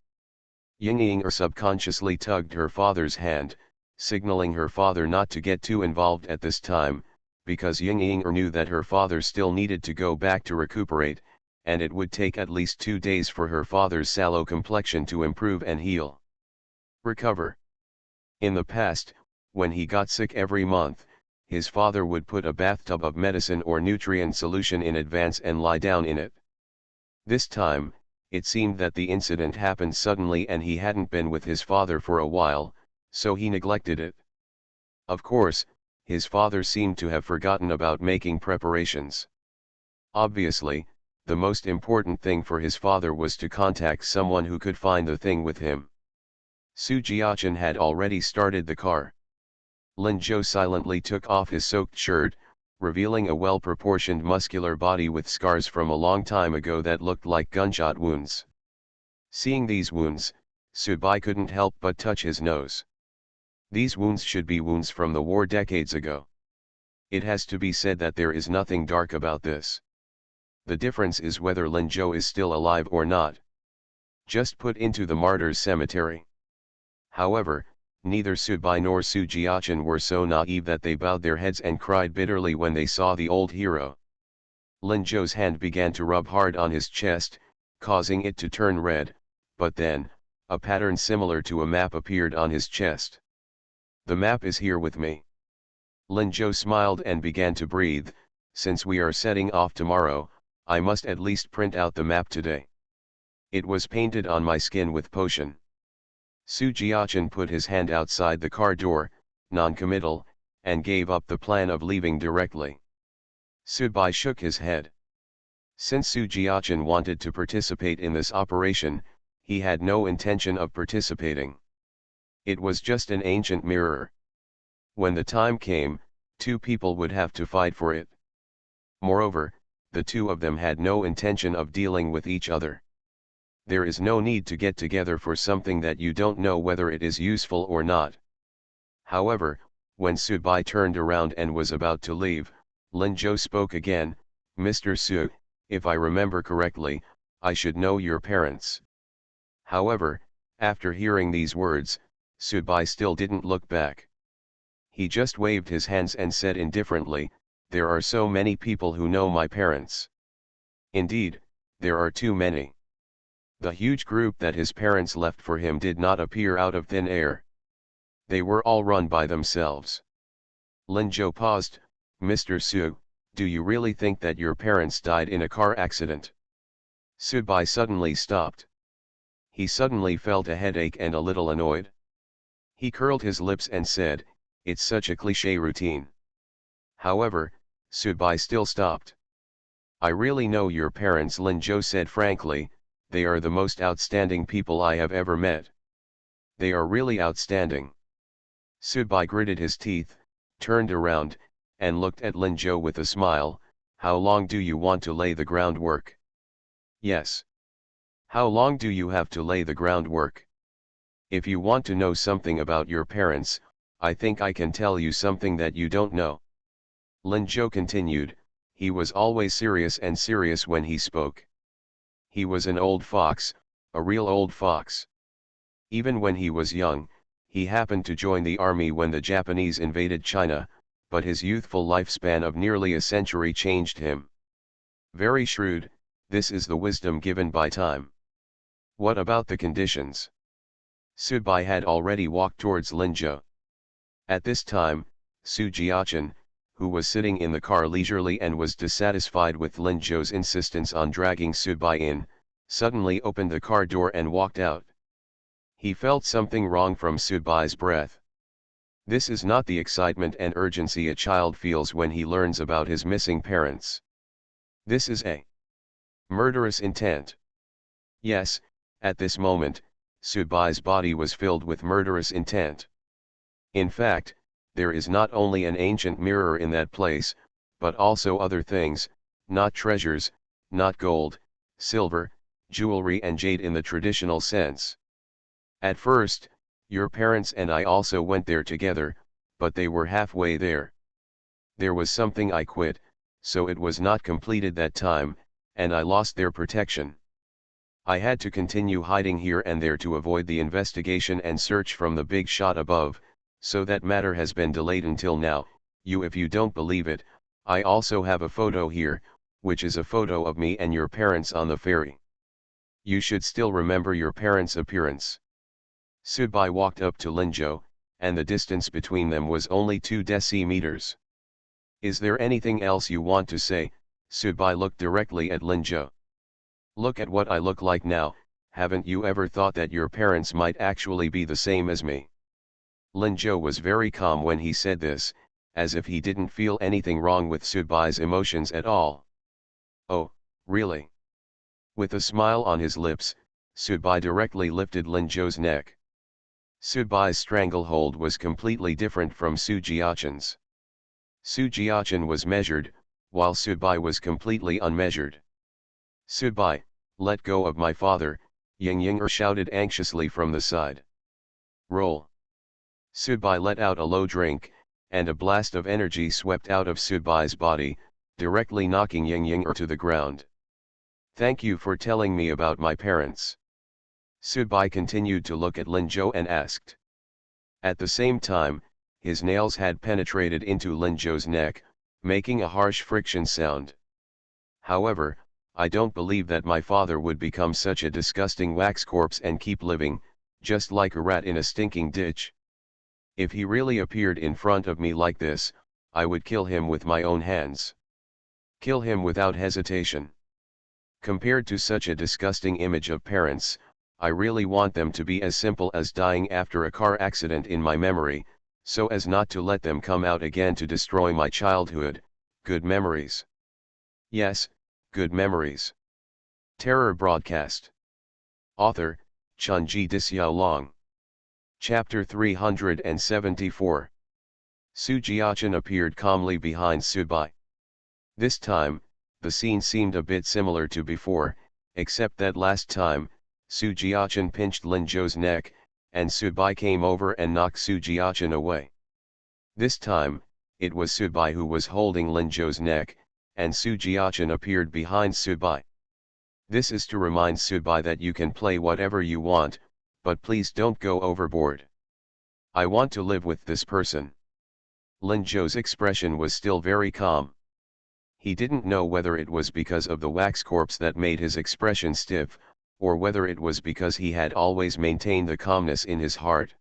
Ying Yinger subconsciously tugged her father's hand, signaling her father not to get too involved at this time, because Ying Yinger knew that her father still needed to go back to recuperate, and it would take at least 2 days for her father's sallow complexion to improve and heal. Recover. In the past, when he got sick every month, his father would put a bathtub of medicine or nutrient solution in advance and lie down in it. This time, it seemed that the incident happened suddenly and he hadn't been with his father for a while, so he neglected it. Of course, his father seemed to have forgotten about making preparations. Obviously, the most important thing for his father was to contact someone who could find the thing with him. Su Jiaqin had already started the car. Lin Zhou silently took off his soaked shirt, revealing a well-proportioned muscular body with scars from a long time ago that looked like gunshot wounds. Seeing these wounds, Su Bai couldn't help but touch his nose. These wounds should be wounds from the war decades ago. It has to be said that there is nothing dark about this. The difference is whether Lin Zhou is still alive or not. Just put into the martyrs' cemetery. However, neither Su Bai nor Su Jiaqin were so naive that they bowed their heads and cried bitterly when they saw the old hero. Lin Zhou's hand began to rub hard on his chest, causing it to turn red, but then, A pattern similar to a map appeared on his chest. The map is here with me. Lin Zhou smiled and began to breathe. Since we are setting off tomorrow, I must at least print out the map today. It was painted on my skin with potion. Su Jiaqin put his hand outside the car door, non-committal, and gave up the plan of leaving directly. Su Bai shook his head. Since Su Jiaqin wanted to participate in this operation, he had no intention of participating. It was just an ancient mirror. When the time came, two people would have to fight for it. Moreover, the two of them had no intention of dealing with each other. There is no need to get together for something that you don't know whether it is useful or not. However, when Su Bai turned around and was about to leave, Lin Zhou spoke again. Mr. Su, if I remember correctly, I should know your parents. However, after hearing these words, Su Bai still didn't look back. He just waved his hands and said indifferently, there are so many people who know my parents. Indeed, there are too many. The huge group that his parents left for him did not appear out of thin air. They were all run by themselves. Lin Zhou paused. Mr. Su, do you really think that your parents died in a car accident? Su Bai suddenly stopped. He suddenly felt a headache and a little annoyed. He curled his lips and said, it's such a cliché routine. However, Su Bai still stopped. I really know your parents, Lin Zhou said frankly. They are the most outstanding people I have ever met. They are really outstanding. Su Bai gritted his teeth, turned around, and looked at Lin Zhou with a smile. How long do you want to lay the groundwork? Yes. How long do you have to lay the groundwork? If you want to know something about your parents, I think I can tell you something that you don't know. Lin Zhou continued. He was always serious and serious when he spoke. He was an old fox, a real old fox. Even when he was young, he happened to join the army when the Japanese invaded China, but his youthful lifespan of nearly a century changed him. Very shrewd, this is the wisdom given by time. What about the conditions? Su Bai had already walked towards Lin Zhou. At this time, Su Jiaqin, who was sitting in the car leisurely and was dissatisfied with Lin Zhou's insistence on dragging Su Bai in, suddenly opened the car door and walked out. He felt something wrong from Su Bai's breath. This is not the excitement and urgency a child feels when he learns about his missing parents. This is a murderous intent. Yes, at this moment, Su Bai's body was filled with murderous intent. In fact, there is not only an ancient mirror in that place, but also other things, not treasures, not gold, silver, jewelry and jade in the traditional sense. At first, your parents and I also went there together, but they were halfway there. There was something I quit, so it was not completed that time, and I lost their protection. I had to continue hiding here and there to avoid the investigation and search from the big shot above, so that matter has been delayed until now. If you don't believe it, I also have a photo here, which is a photo of me and your parents on the ferry. You should still remember your parents' appearance. Su Bai walked up to Lin Zhou, and the distance between them was only 2 decimeters. Is there anything else you want to say? Su Bai looked directly at Lin Zhou. Look at what I look like now. Haven't you ever thought that your parents might actually be the same as me? Lin Zhou was very calm when he said this, as if he didn't feel anything wrong with Su Bai's emotions at all. Oh, really? With a smile on his lips, Su Bai directly lifted Lin Zhou's neck. Su Bai's stranglehold was completely different from Su Jiaqin's. Su Jiaqin was measured, while Su Bai was completely unmeasured. Su Bai, let go of my father, Ying Ying shouted anxiously from the side. Roll. Su Bai let out a low drink, and a blast of energy swept out of Su Bai's body, directly knocking Ying Ying to the ground. Thank you for telling me about my parents. Su Bai continued to look at Lin Zhou and asked. At the same time, his nails had penetrated into Lin Zhou's neck, making a harsh friction sound. However, I don't believe that my father would become such a disgusting wax corpse and keep living. just like a rat in a stinking ditch. If he really appeared in front of me like this, I would kill him with my own hands. Kill him without hesitation. Compared to such a disgusting image of parents, I really want them to be as simple as dying after a car accident in my memory, so as not to let them come out again to destroy my childhood, good memories. Yes, good memories. Terror Broadcast. Author, Chunji Disyao. Chapter 374. Su Jiachan appeared calmly behind Subai. This time, the scene seemed a bit similar to before, except that last time, Su Jiachan pinched Lin Zhou's neck, and Subai came over and knocked Su Jiachan away. This time, it was Subai who was holding Lin Zhou's neck, and Su Jiachan appeared behind Subai. This is to remind Subai that you can play whatever you want, but please don't go overboard. I want to live with this person. Lin Zhou's expression was still very calm. He didn't know whether it was because of the wax corpse that made his expression stiff, or whether it was because he had always maintained the calmness in his heart.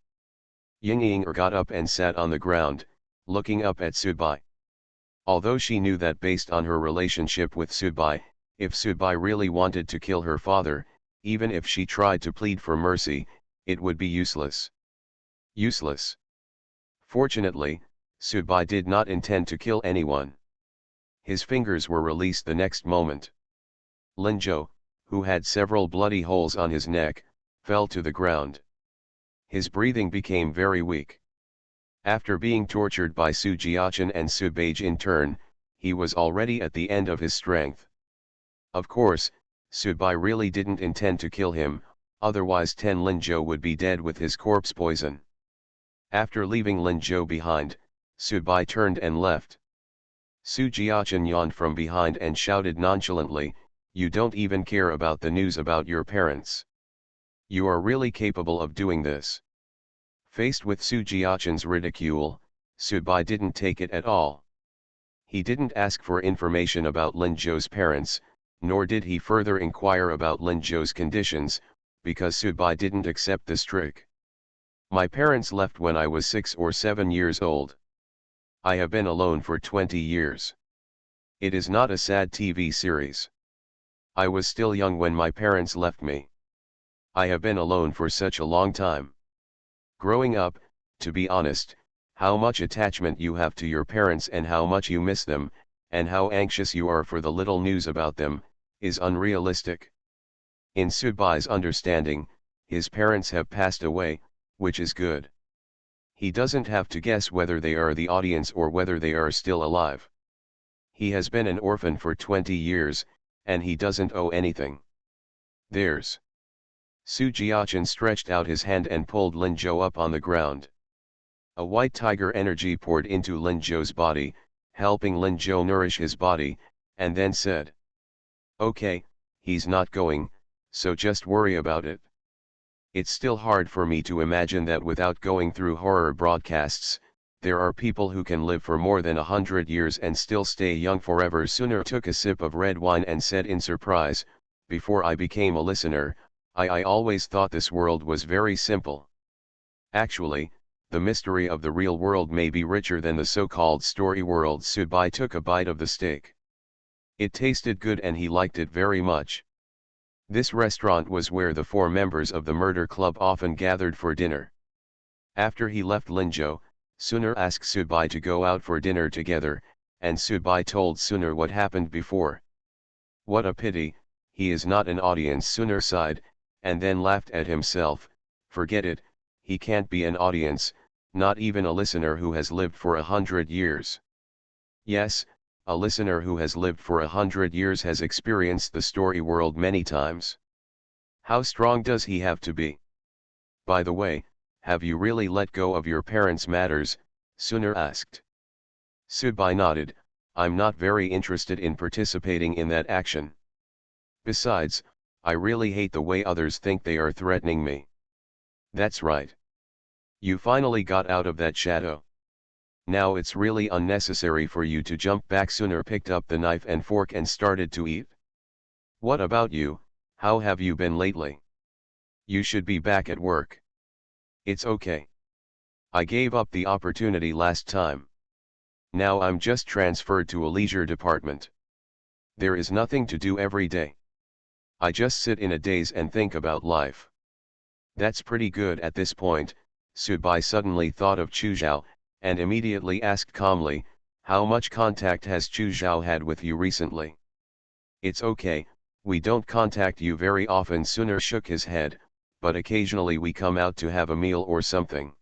Yingying got up and sat on the ground, looking up at Subai. Although she knew that based on her relationship with Subai, if Subai really wanted to kill her father, even if she tried to plead for mercy, it would be useless. Useless. Fortunately, Subai did not intend to kill anyone. His fingers were released the next moment. Lin Zhou, who had several bloody holes on his neck, fell to the ground. His breathing became very weak. After being tortured by Su Jiachan and Su Beige in turn, he was already at the end of his strength. Of course, Subai really didn't intend to kill him, otherwise Lin Zhou would be dead with his corpse poison. After leaving Lin Zhou behind, Subai turned and left. Su Jiachan yawned from behind and shouted nonchalantly, "You don't even care about the news about your parents. You are really capable of doing this." Faced with Su Jiachan's ridicule, Subai didn't take it at all. He didn't ask for information about Lin Zhou's parents, nor did he further inquire about Lin Zhou's conditions, because Subai didn't accept this trick. "My parents left when I was 6 or 7 years old. I have been alone for 20 years. It is not a sad TV series. I was still young when my parents left me. I have been alone for such a long time. Growing up, to be honest, how much attachment you have to your parents and how much you miss them, and how anxious you are for the little news about them, is unrealistic. In Subai's understanding, his parents have passed away, which is good. He doesn't have to guess whether they are the audience or whether they are still alive. He has been an orphan for 20 years, and he doesn't owe anything. There's. Su Jiachan stretched out his hand and pulled Lin Zhou up on the ground. A white tiger energy poured into Lin Zhou's body, helping Lin Zhou nourish his body, and then said, "Okay, he's not going, so just worry about it." It's still hard for me to imagine that without going through horror broadcasts, there are people who can live for more than 100 years and still stay young forever. Sooner took a sip of red wine and said in surprise, "Before I became a listener, I always thought this world was very simple. Actually, the mystery of the real world may be richer than the so-called story world." Subai took a bite of the steak. It tasted good and he liked it very much. This restaurant was where the 4 members of the murder club often gathered for dinner. After he left Lin Zhou, Suner asked Subai to go out for dinner together, and Subai told Suner what happened before. "What a pity, he is not an audience." Suner sighed, and then laughed at himself. "Forget it, he can't be an audience, not even a listener who has lived for 100 years. Yes, a listener who has lived for 100 years has experienced the story world many times. How strong does he have to be? By the way, have you really let go of your parents' matters?" Suner asked. Subai nodded, "I'm not very interested in participating in that action. Besides, I really hate the way others think they are threatening me." "That's right. You finally got out of that shadow. Now it's really unnecessary for you to jump back." Suner picked up the knife and fork and started to eat. "What about you, how have you been lately? You should be back at work." It's okay. I gave up the opportunity last time. Now I'm just transferred to a leisure department. There is nothing to do every day. I just sit in a daze and think about life. That's pretty good. At this point, Subai suddenly thought of Chu Zhao, and immediately asked calmly, how much contact has Chu Zhao had with you recently? It's okay, we don't contact you very often. Suner shook his head, but occasionally we come out to have a meal or something.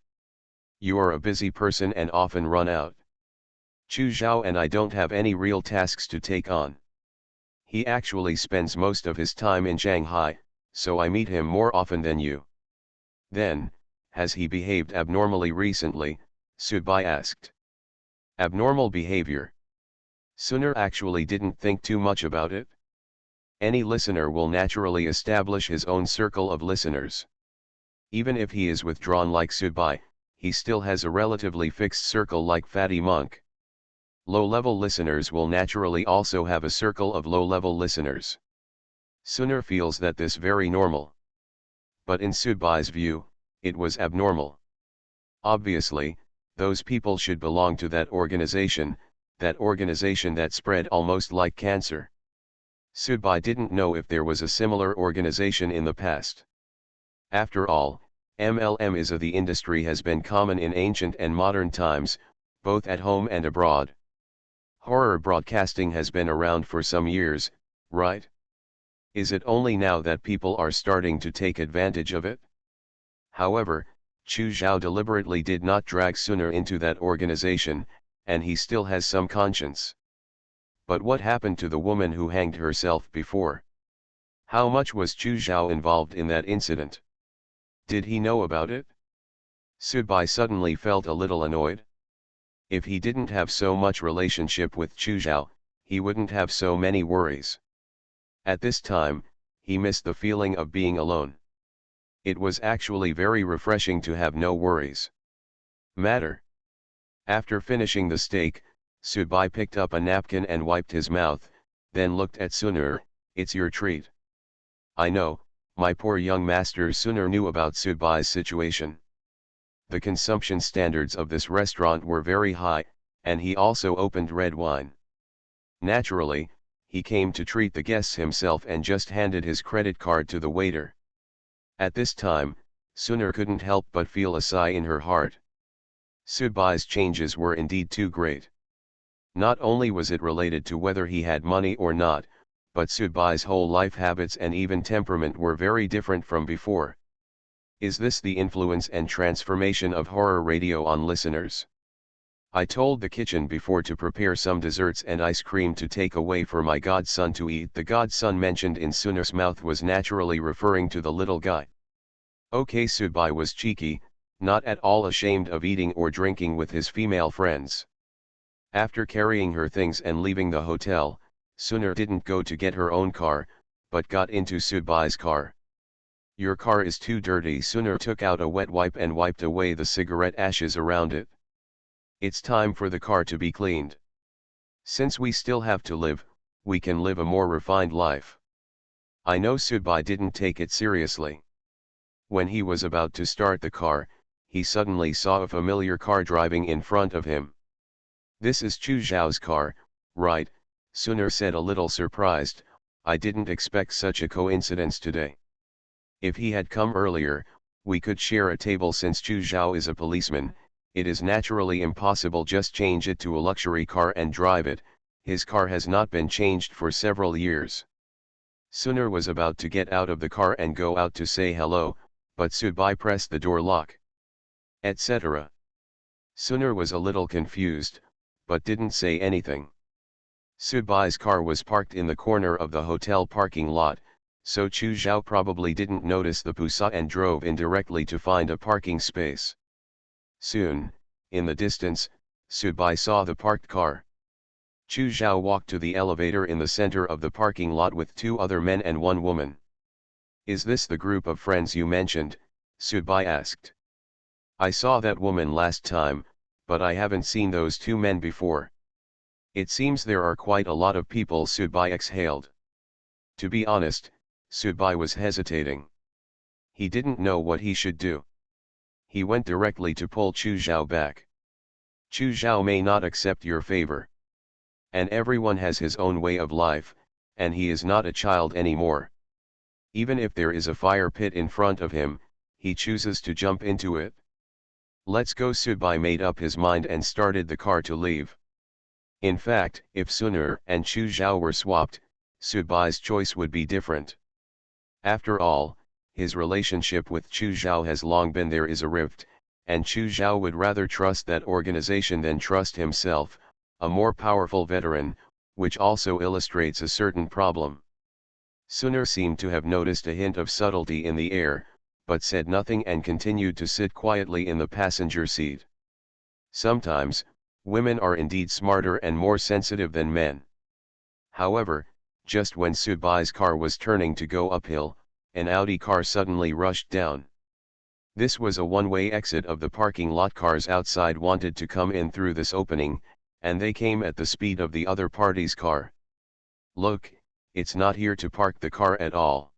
You are a busy person and often run out. Chu Zhao and I don't have any real tasks to take on. He actually spends most of his time in Shanghai, so I meet him more often than you. Then, has he behaved abnormally recently? Subai asked. Abnormal behavior. Suner actually didn't think too much about it. Any listener will naturally establish his own circle of listeners. Even if he is withdrawn like Subai, he still has a relatively fixed circle like Fatty Monk. Low-level listeners will naturally also have a circle of low-level listeners. Suner feels that this very normal. But in Subai's view, it was abnormal. Obviously, those people should belong to that organization that spread almost like cancer. Subai didn't know if there was a similar organization in the past. After all, MLM is the industry has been common in ancient and modern times, both at home and abroad. Horror broadcasting has been around for some years, right? Is it only now that people are starting to take advantage of it? However, Chu Zhao deliberately did not drag Suner into that organization, and he still has some conscience. But what happened to the woman who hanged herself before? How much was Chu Zhao involved in that incident? Did he know about it? Subai suddenly felt a little annoyed. If he didn't have so much relationship with Chu Zhao, he wouldn't have so many worries. At this time, he missed the feeling of being alone. It was actually very refreshing to have no worries. Matter. After finishing the steak, Subai picked up a napkin and wiped his mouth, then looked at Suner. It's your treat. I know, my poor young master. Suner knew about Subai's situation. The consumption standards of this restaurant were very high, and he also opened red wine. Naturally, he came to treat the guests himself and just handed his credit card to the waiter. At this time, Suner couldn't help but feel a sigh in her heart. Subai's changes were indeed too great. Not only was it related to whether he had money or not, but Subai's whole life habits and even temperament were very different from before. Is this the influence and transformation of horror radio on listeners? I told the kitchen before to prepare some desserts and ice cream to take away for my godson to eat. The godson mentioned in Suner's mouth was naturally referring to the little guy. Okay, Subai was cheeky, not at all ashamed of eating or drinking with his female friends. After carrying her things and leaving the hotel, Suner didn't go to get her own car, but got into Subai's car. Your car is too dirty. Suner took out a wet wipe and wiped away the cigarette ashes around it. It's time for the car to be cleaned. Since we still have to live, we can live a more refined life. I know Subai didn't take it seriously. When he was about to start the car, he suddenly saw a familiar car driving in front of him. This is Chu Zhao's car, right? Suner said, a little surprised. I didn't expect such a coincidence today. If he had come earlier, we could share a table. Since Chu Zhao is a policeman, it is naturally impossible just change it to a luxury car and drive it. His car has not been changed for several years. Suner was about to get out of the car and go out to say hello, but Subai pressed the door lock, etc. Suner was a little confused, but didn't say anything. Subai's car was parked in the corner of the hotel parking lot, so Chu Zhao probably didn't notice the pusa and drove in directly to find a parking space. Soon, in the distance, Subai saw the parked car. Chu Zhao walked to the elevator in the center of the parking lot with two other men and one woman. Is this the group of friends you mentioned? Subai asked. I saw that woman last time, but I haven't seen those two men before. It seems there are quite a lot of people. Subai exhaled. To be honest, Subai was hesitating. He didn't know what he should do. he went directly to pull Chu Zhao back. Chu Zhao may not accept your favor. And everyone has his own way of life, and he is not a child anymore. Even if there is a fire pit in front of him, he chooses to jump into it. Let's go. Subai made up his mind and started the car to leave. In fact, if Sunur and Chu Zhao were swapped, Subai's choice would be different. After all, his relationship with Chu Zhao has long been there is a rift, and Chu Zhao would rather trust that organization than trust himself, a more powerful veteran, which also illustrates a certain problem. Sunur seemed to have noticed a hint of subtlety in the air, but said nothing and continued to sit quietly in the passenger seat. Sometimes, women are indeed smarter and more sensitive than men. However, just when Subai's car was turning to go uphill, an Audi car suddenly rushed down. This was a one-way exit of the parking lot. Cars outside wanted to come in through this opening, and they came at the speed of the other party's car. Look, it's not here to park the car at all.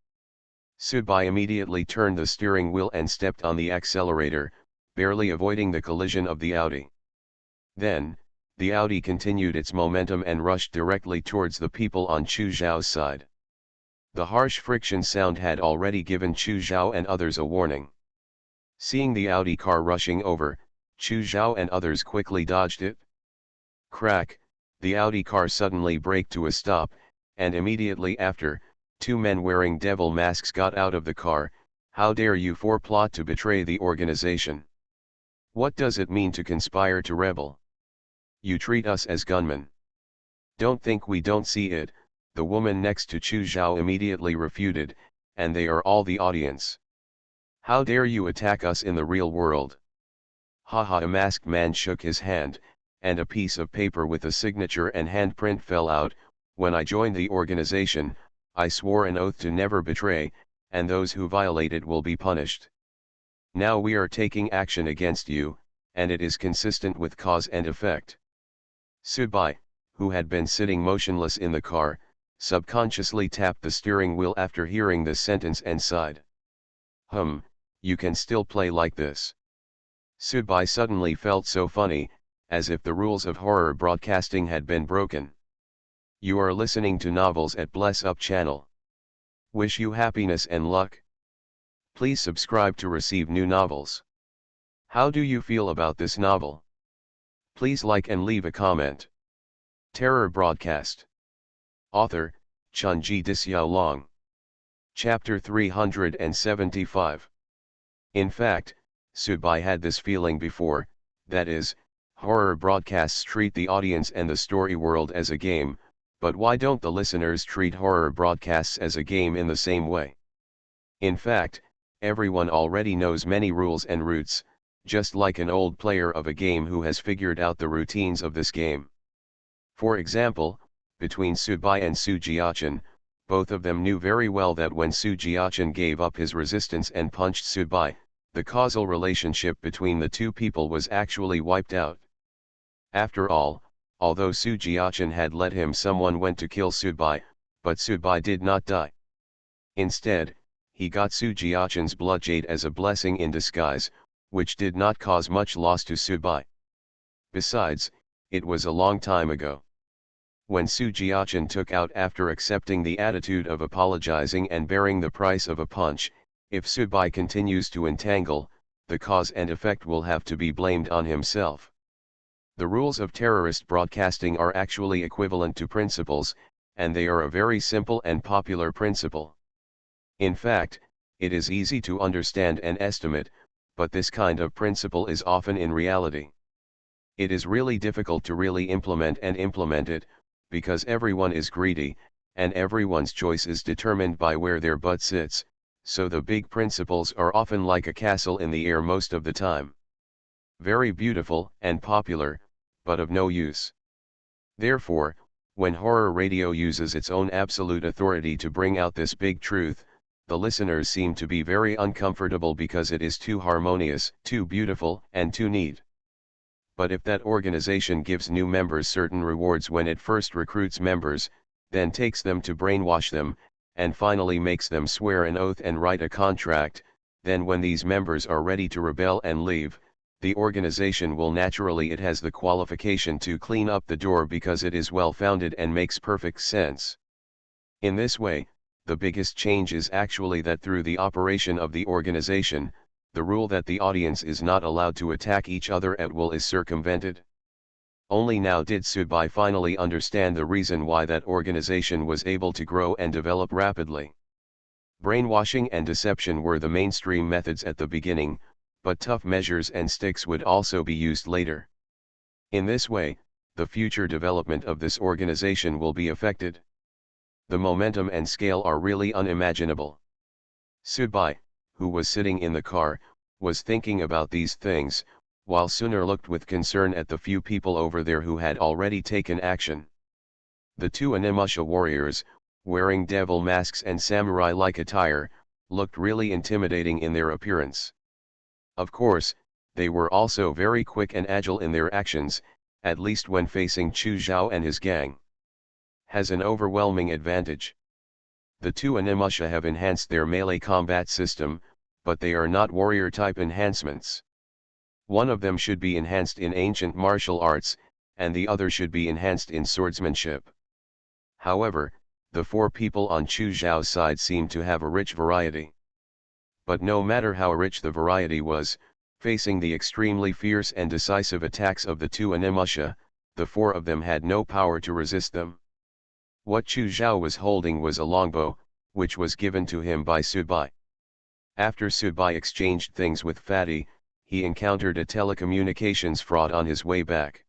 Subai immediately turned the steering wheel and stepped on the accelerator, barely avoiding the collision of the Audi. Then, the Audi continued its momentum and rushed directly towards the people on Chu Zhao's side. The harsh friction sound had already given Chu Zhao and others a warning. Seeing the Audi car rushing over, Chu Zhao and others quickly dodged it. Crack, the Audi car suddenly braked to a stop, and immediately after, two men wearing devil masks got out of the car. How dare you four plot to betray the organization? What does it mean to conspire to rebel? You treat us as gunmen. Don't think we don't see it, the woman next to Chu Zhao immediately refuted, and they are all the audience. How dare you attack us in the real world? Haha. A masked man shook his hand, and a piece of paper with a signature and handprint fell out. When I joined the organization, I swore an oath to never betray, and those who violate it will be punished. Now we are taking action against you, and it is consistent with cause and effect. Subai, who had been sitting motionless in the car, subconsciously tapped the steering wheel after hearing this sentence and sighed. You can still play like this. Subai suddenly felt so funny, as if the rules of horror broadcasting had been broken. You are listening to Novels at Bless Up channel. Wish you happiness and luck. Please subscribe to receive new novels. How do you feel about this novel? Please like and leave a comment. Terror Broadcast. Author, Chunji Dixiaolong. Chapter 375. In fact, Subai had this feeling before, that is, horror broadcasts treat the audience and the story world as a game, but why don't the listeners treat horror broadcasts as a game in the same way? In fact, everyone already knows many rules and routes, just like an old player of a game who has figured out the routines of this game. For example, between Subai and Su Jiaqin, both of them knew very well that when Su Jiaqin gave up his resistance and punched Subai, the causal relationship between the two people was actually wiped out. After all, although Su Jiaqin had let him, someone went to kill Subai, but Subai did not die. Instead, he got Su Jiaqin's blood jade as a blessing in disguise, which did not cause much loss to Subai. Besides, it was a long time ago. When Su Jiaqin took out after accepting the attitude of apologizing and bearing the price of a punch, if Subai continues to entangle, the cause and effect will have to be blamed on himself. The rules of terrorist broadcasting are actually equivalent to principles, and they are a very simple and popular principle. In fact, it is easy to understand and estimate, but this kind of principle is often in reality. It is really difficult to really implement it, because everyone is greedy, and everyone's choice is determined by where their butt sits, so the big principles are often like a castle in the air most of the time. Very beautiful and popular, but of no use. Therefore, when horror radio uses its own absolute authority to bring out this big truth, the listeners seem to be very uncomfortable because it is too harmonious, too beautiful, and too neat. But if that organization gives new members certain rewards when it first recruits members, then takes them to brainwash them, and finally makes them swear an oath and write a contract, then when these members are ready to rebel and leave, the organization will naturally it has the qualification to clean up the door because it is well founded and makes perfect sense. In this way, the biggest change is actually that through the operation of the organization, the rule that the audience is not allowed to attack each other at will is circumvented. Only now did Subai finally understand the reason why that organization was able to grow and develop rapidly. Brainwashing and deception were the mainstream methods at the beginning, but tough measures and sticks would also be used later. In this way, the future development of this organization will be affected. The momentum and scale are really unimaginable. Subai, who was sitting in the car, was thinking about these things, while Sunar looked with concern at the few people over there who had already taken action. The two Animusha warriors, wearing devil masks and samurai-like attire, looked really intimidating in their appearance. Of course, they were also very quick and agile in their actions, at least when facing Chu Zhao and his gang. Has an overwhelming advantage. The two Animusha have enhanced their melee combat system, but they are not warrior-type enhancements. One of them should be enhanced in ancient martial arts, and the other should be enhanced in swordsmanship. However, the four people on Chu Zhao's side seemed to have a rich variety. But no matter how rich the variety was, facing the extremely fierce and decisive attacks of the two Animusha, the four of them had no power to resist them. What Chu Zhao was holding was a longbow, which was given to him by Subai. After Subai exchanged things with Fatty, he encountered a telecommunications fraud on his way back.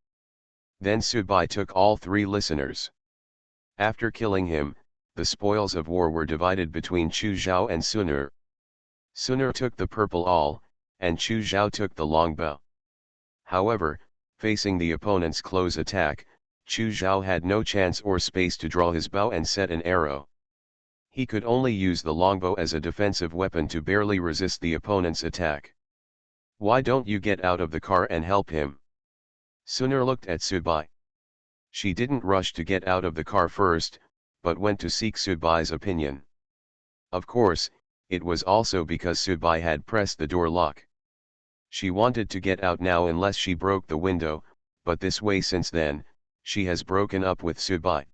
Then Subai took all three listeners. After killing him, the spoils of war were divided between Chu Zhao and Sunar. Sunar took the purple awl, and Chu Zhao took the longbow. However, facing the opponent's close attack, Chu Zhao had no chance or space to draw his bow and set an arrow. He could only use the longbow as a defensive weapon to barely resist the opponent's attack. "Why don't you get out of the car and help him?" Sunar looked at Subai. She didn't rush to get out of the car first, but went to seek Subai's opinion. Of course, it was also because Subai had pressed the door lock. She wanted to get out now unless she broke the window, but this way since then, she has broken up with Subai.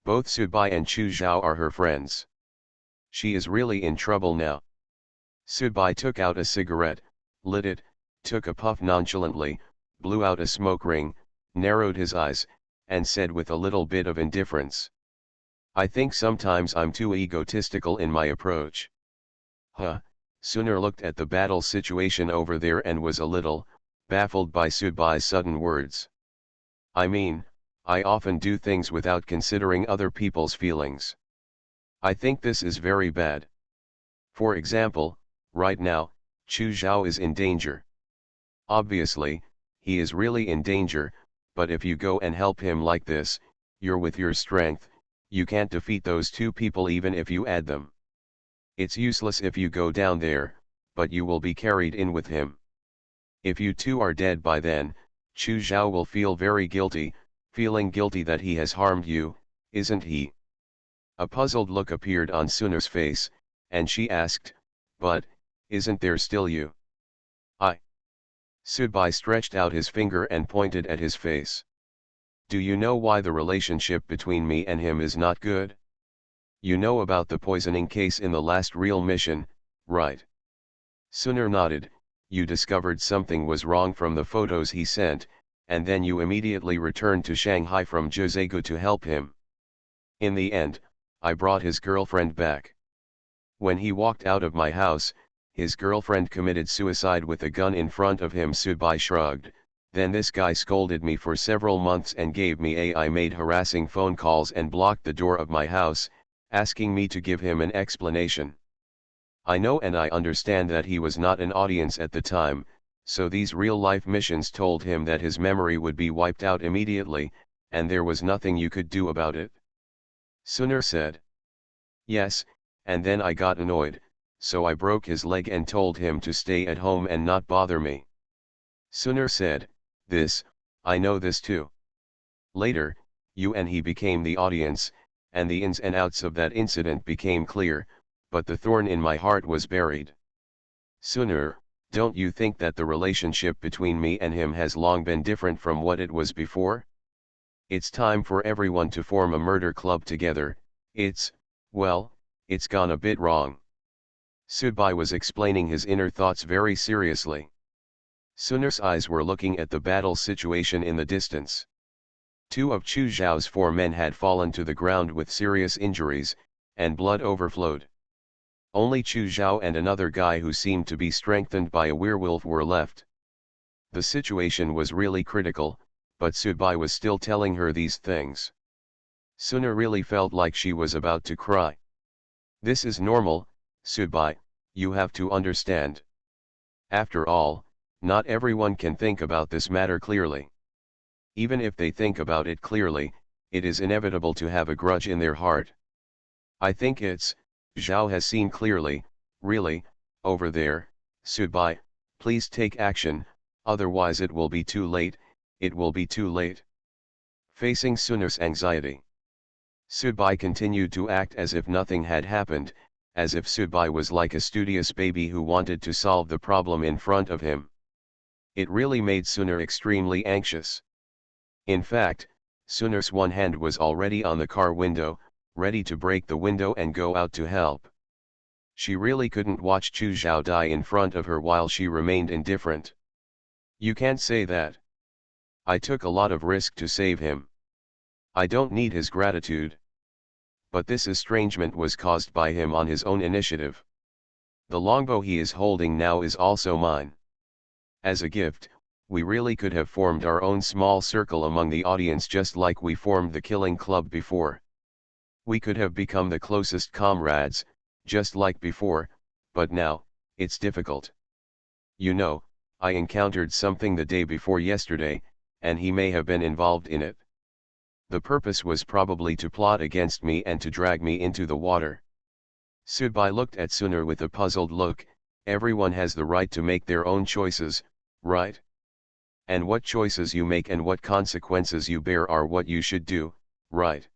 Both Subai and Chu Zhao are her friends. She is really in trouble now. Subai took out a cigarette, lit it, took a puff nonchalantly, blew out a smoke ring, narrowed his eyes, and said with a little bit of indifference, "I think sometimes I'm too egotistical in my approach." Sunar looked at the battle situation over there and was a little baffled by Subai's sudden words. "I mean, I often do things without considering other people's feelings. I think this is very bad. For example, right now, Chu Zhao is in danger. Obviously, he is really in danger, but if you go and help him like this, you're with your strength, you can't defeat those two people even if you add them. It's useless if you go down there, but you will be carried in with him. If you two are dead by then, Chu Zhao will feel very guilty, feeling guilty that he has harmed you, isn't he?" A puzzled look appeared on Sunar's face, and she asked, "But, isn't there still you?" "I." Subai stretched out his finger and pointed at his face. "Do you know why the relationship between me and him is not good? You know about the poisoning case in the last real mission, right?" Sunar nodded. "You discovered something was wrong from the photos he sent, and then you immediately returned to Shanghai from Jozegu to help him. In the end, I brought his girlfriend back. When he walked out of my house, his girlfriend committed suicide with a gun in front of him." Subai shrugged. "Then this guy scolded me for several months and gave me I made harassing phone calls and blocked the door of my house, asking me to give him an explanation. I know and I understand that he was not an audience at the time, so these real-life missions told him that his memory would be wiped out immediately, and there was nothing you could do about it." Sunar said. "Yes, and then I got annoyed, so I broke his leg and told him to stay at home and not bother me." Sunar said, I know this too. Later, you and he became the audience, and the ins and outs of that incident became clear, but the thorn in my heart was buried. Sooner, don't you think that the relationship between me and him has long been different from what it was before? It's time for everyone to form a murder club together. Well, it's gone a bit wrong. Subai was explaining his inner thoughts very seriously. Sunar's eyes were looking at the battle situation in the distance. Two of Chu Zhao's 4 men had fallen to the ground with serious injuries, and blood overflowed. Only Chu Zhao and another guy who seemed to be strengthened by a werewolf were left. The situation was really critical, but Subai was still telling her these things. Sunar really felt like she was about to cry. This is normal, Subai, you have to understand. After all, not everyone can think about this matter clearly. Even if they think about it clearly, it is inevitable to have a grudge in their heart. I think Zhao has seen clearly, really, over there. Subai, please take action, otherwise it will be too late, it will be too late. Facing Sunar's anxiety, Subai continued to act as if nothing had happened, as if Subai was like a studious baby who wanted to solve the problem in front of him. It really made Sunar extremely anxious. In fact, Sunar's one hand was already on the car window, ready to break the window and go out to help. She really couldn't watch Chu Zhao die in front of her while she remained indifferent. You can't say that. I took a lot of risk to save him. I don't need his gratitude. But this estrangement was caused by him on his own initiative. The longbow he is holding now is also mine. As a gift, we really could have formed our own small circle among the audience just like we formed the killing club before. We could have become the closest comrades, just like before, but now, it's difficult. You know, I encountered something the day before yesterday, and he may have been involved in it. The purpose was probably to plot against me and to drag me into the water. Subai looked at Sunar with a puzzled look. Everyone has the right to make their own choices, right? And what choices you make and what consequences you bear are what you should do, right?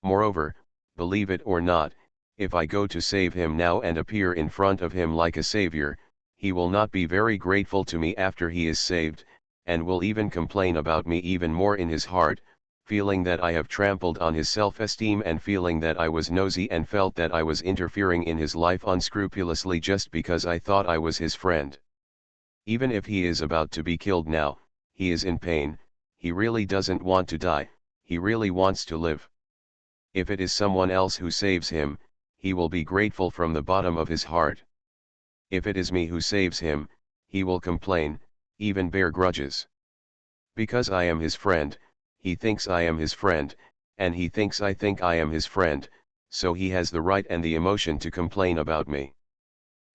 Moreover, believe it or not, if I go to save him now and appear in front of him like a savior, he will not be very grateful to me after he is saved, and will even complain about me even more in his heart, feeling that I have trampled on his self-esteem and feeling that I was nosy and felt that I was interfering in his life unscrupulously just because I thought I was his friend. Even if he is about to be killed now, he is in pain, he really doesn't want to die, he really wants to live. If it is someone else who saves him, he will be grateful from the bottom of his heart. If it is me who saves him, he will complain, even bear grudges. Because I am his friend, he thinks I am his friend, and he thinks I think I am his friend, so he has the right and the emotion to complain about me.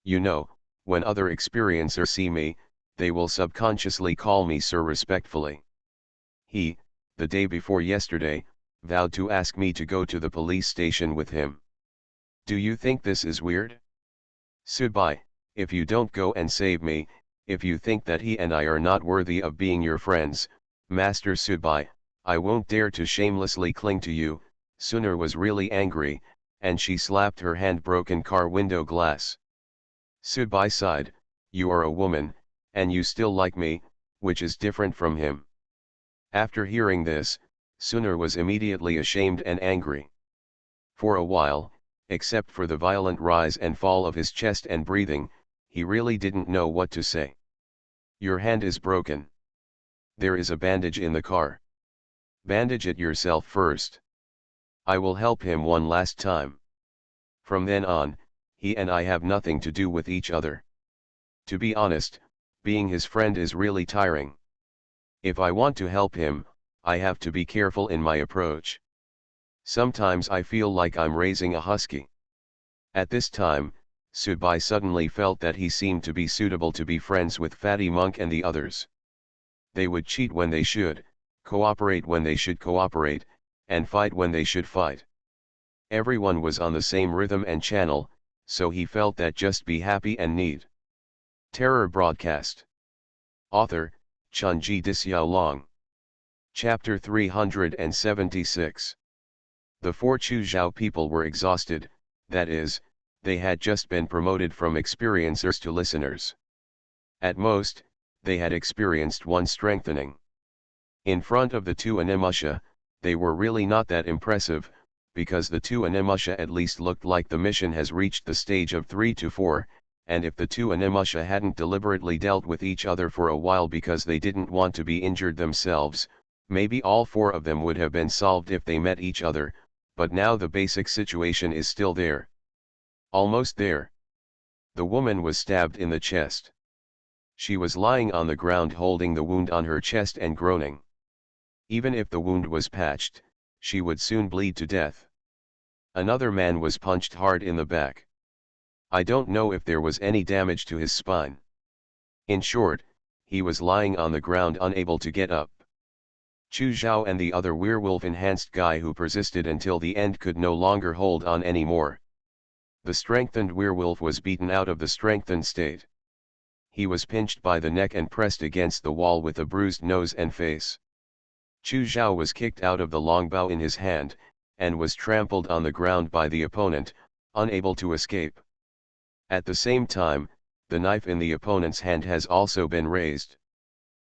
You know, when other experiencers see me, they will subconsciously call me sir respectfully. He, the day before yesterday, vowed to ask me to go to the police station with him. Do you think this is weird? Subai, if you don't go and save me, if you think that he and I are not worthy of being your friends, Master Subai, I won't dare to shamelessly cling to you. Sunar was really angry, and she slapped her hand-broken car window glass. Subai sighed, you are a woman, and you still like me, which is different from him. After hearing this, Sunar was immediately ashamed and angry. For a while, except for the violent rise and fall of his chest and breathing, he really didn't know what to say. Your hand is broken. There is a bandage in the car. Bandage it yourself first. I will help him one last time. From then on, he and I have nothing to do with each other. To be honest, being his friend is really tiring. If I want to help him, I have to be careful in my approach. Sometimes I feel like I'm raising a husky. At this time, Subai suddenly felt that he seemed to be suitable to be friends with Fatty Monk and the others. They would cheat when they should, cooperate when they should cooperate, and fight when they should fight. Everyone was on the same rhythm and channel, so he felt that just be happy and neat. Terror Broadcast. Author, Chunji Dixiaolong. Chapter 376. The 4 Chu Zhao people were exhausted, that is, They had just been promoted from experiencers to listeners. At most, they had experienced one strengthening. In front of the two Animusha, they were really not that impressive, because the two Animusha at least looked like the mission has reached the stage of 3 to 4, and if the two Animusha hadn't deliberately dealt with each other for a while because they didn't want to be injured themselves, maybe all four of them would have been solved if they met each other, but now the basic situation is still there. Almost there. The woman was stabbed in the chest. She was lying on the ground holding the wound on her chest and groaning. Even if the wound was patched, she would soon bleed to death. Another man was punched hard in the back. I don't know if there was any damage to his spine. In short, he was lying on the ground unable to get up. Chu Zhao and the other werewolf-enhanced guy who persisted until the end could no longer hold on anymore. The strengthened werewolf was beaten out of the strengthened state. He was pinched by the neck and pressed against the wall with a bruised nose and face. Chu Zhao was kicked out of the longbow in his hand, and was trampled on the ground by the opponent, unable to escape. At the same time, the knife in the opponent's hand has also been raised.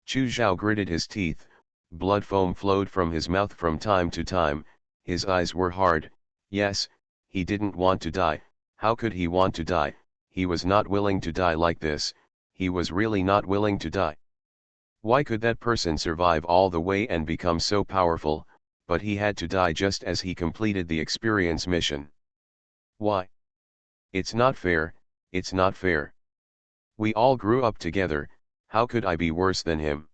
Chu Zhao gritted his teeth, blood foam flowed from his mouth from time to time, his eyes were hard. Yes, he didn't want to die. How could he want to die? He was not willing to die like this, he was really not willing to die. Why could that person survive all the way and become so powerful, but he had to die just as he completed the experience mission? Why? It's not fair, it's not fair. We all grew up together, how could I be worse than him?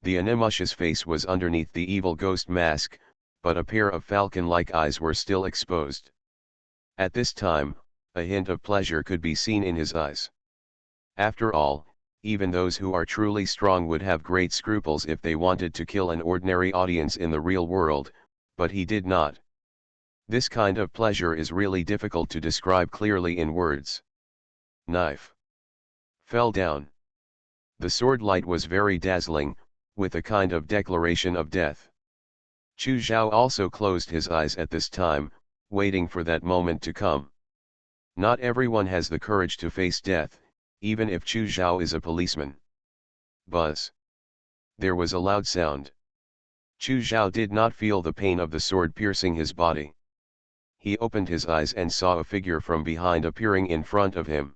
The Animusha's face was underneath the evil ghost mask, but a pair of falcon-like eyes were still exposed. At this time, a hint of pleasure could be seen in his eyes. After all, even those who are truly strong would have great scruples if they wanted to kill an ordinary audience in the real world, but he did not. This kind of pleasure is really difficult to describe clearly in words. Knife fell down. The sword light was very dazzling, with a kind of declaration of death. Chu Zhao also closed his eyes at this time, waiting for that moment to come. Not everyone has the courage to face death, even if Chu Zhao is a policeman. Buzz. There was a loud sound. Chu Zhao did not feel the pain of the sword piercing his body. He opened his eyes and saw a figure from behind appearing in front of him.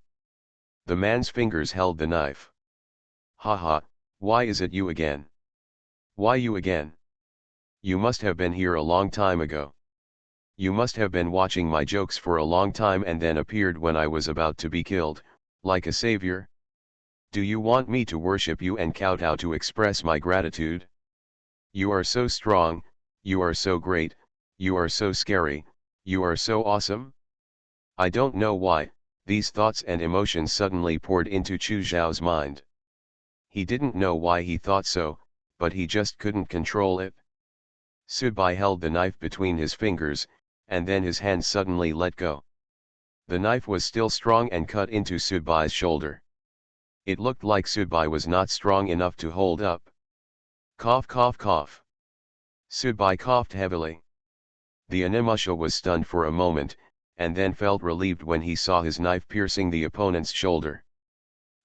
The man's fingers held the knife. Haha, why is it you again? Why you again? You must have been here a long time ago. You must have been watching my jokes for a long time and then appeared when I was about to be killed, like a savior? Do you want me to worship you and kowtow to express my gratitude? You are so strong, you are so great, you are so scary, you are so awesome? I don't know why, these thoughts and emotions suddenly poured into Chu Zhao's mind. He didn't know why he thought so, but he just couldn't control it. Subai held the knife between his fingers, and then his hand suddenly let go. The knife was still strong and cut into Subai's shoulder. It looked like Subai was not strong enough to hold up. Cough cough cough. Subai coughed heavily. The Animusha was stunned for a moment, and then felt relieved when he saw his knife piercing the opponent's shoulder.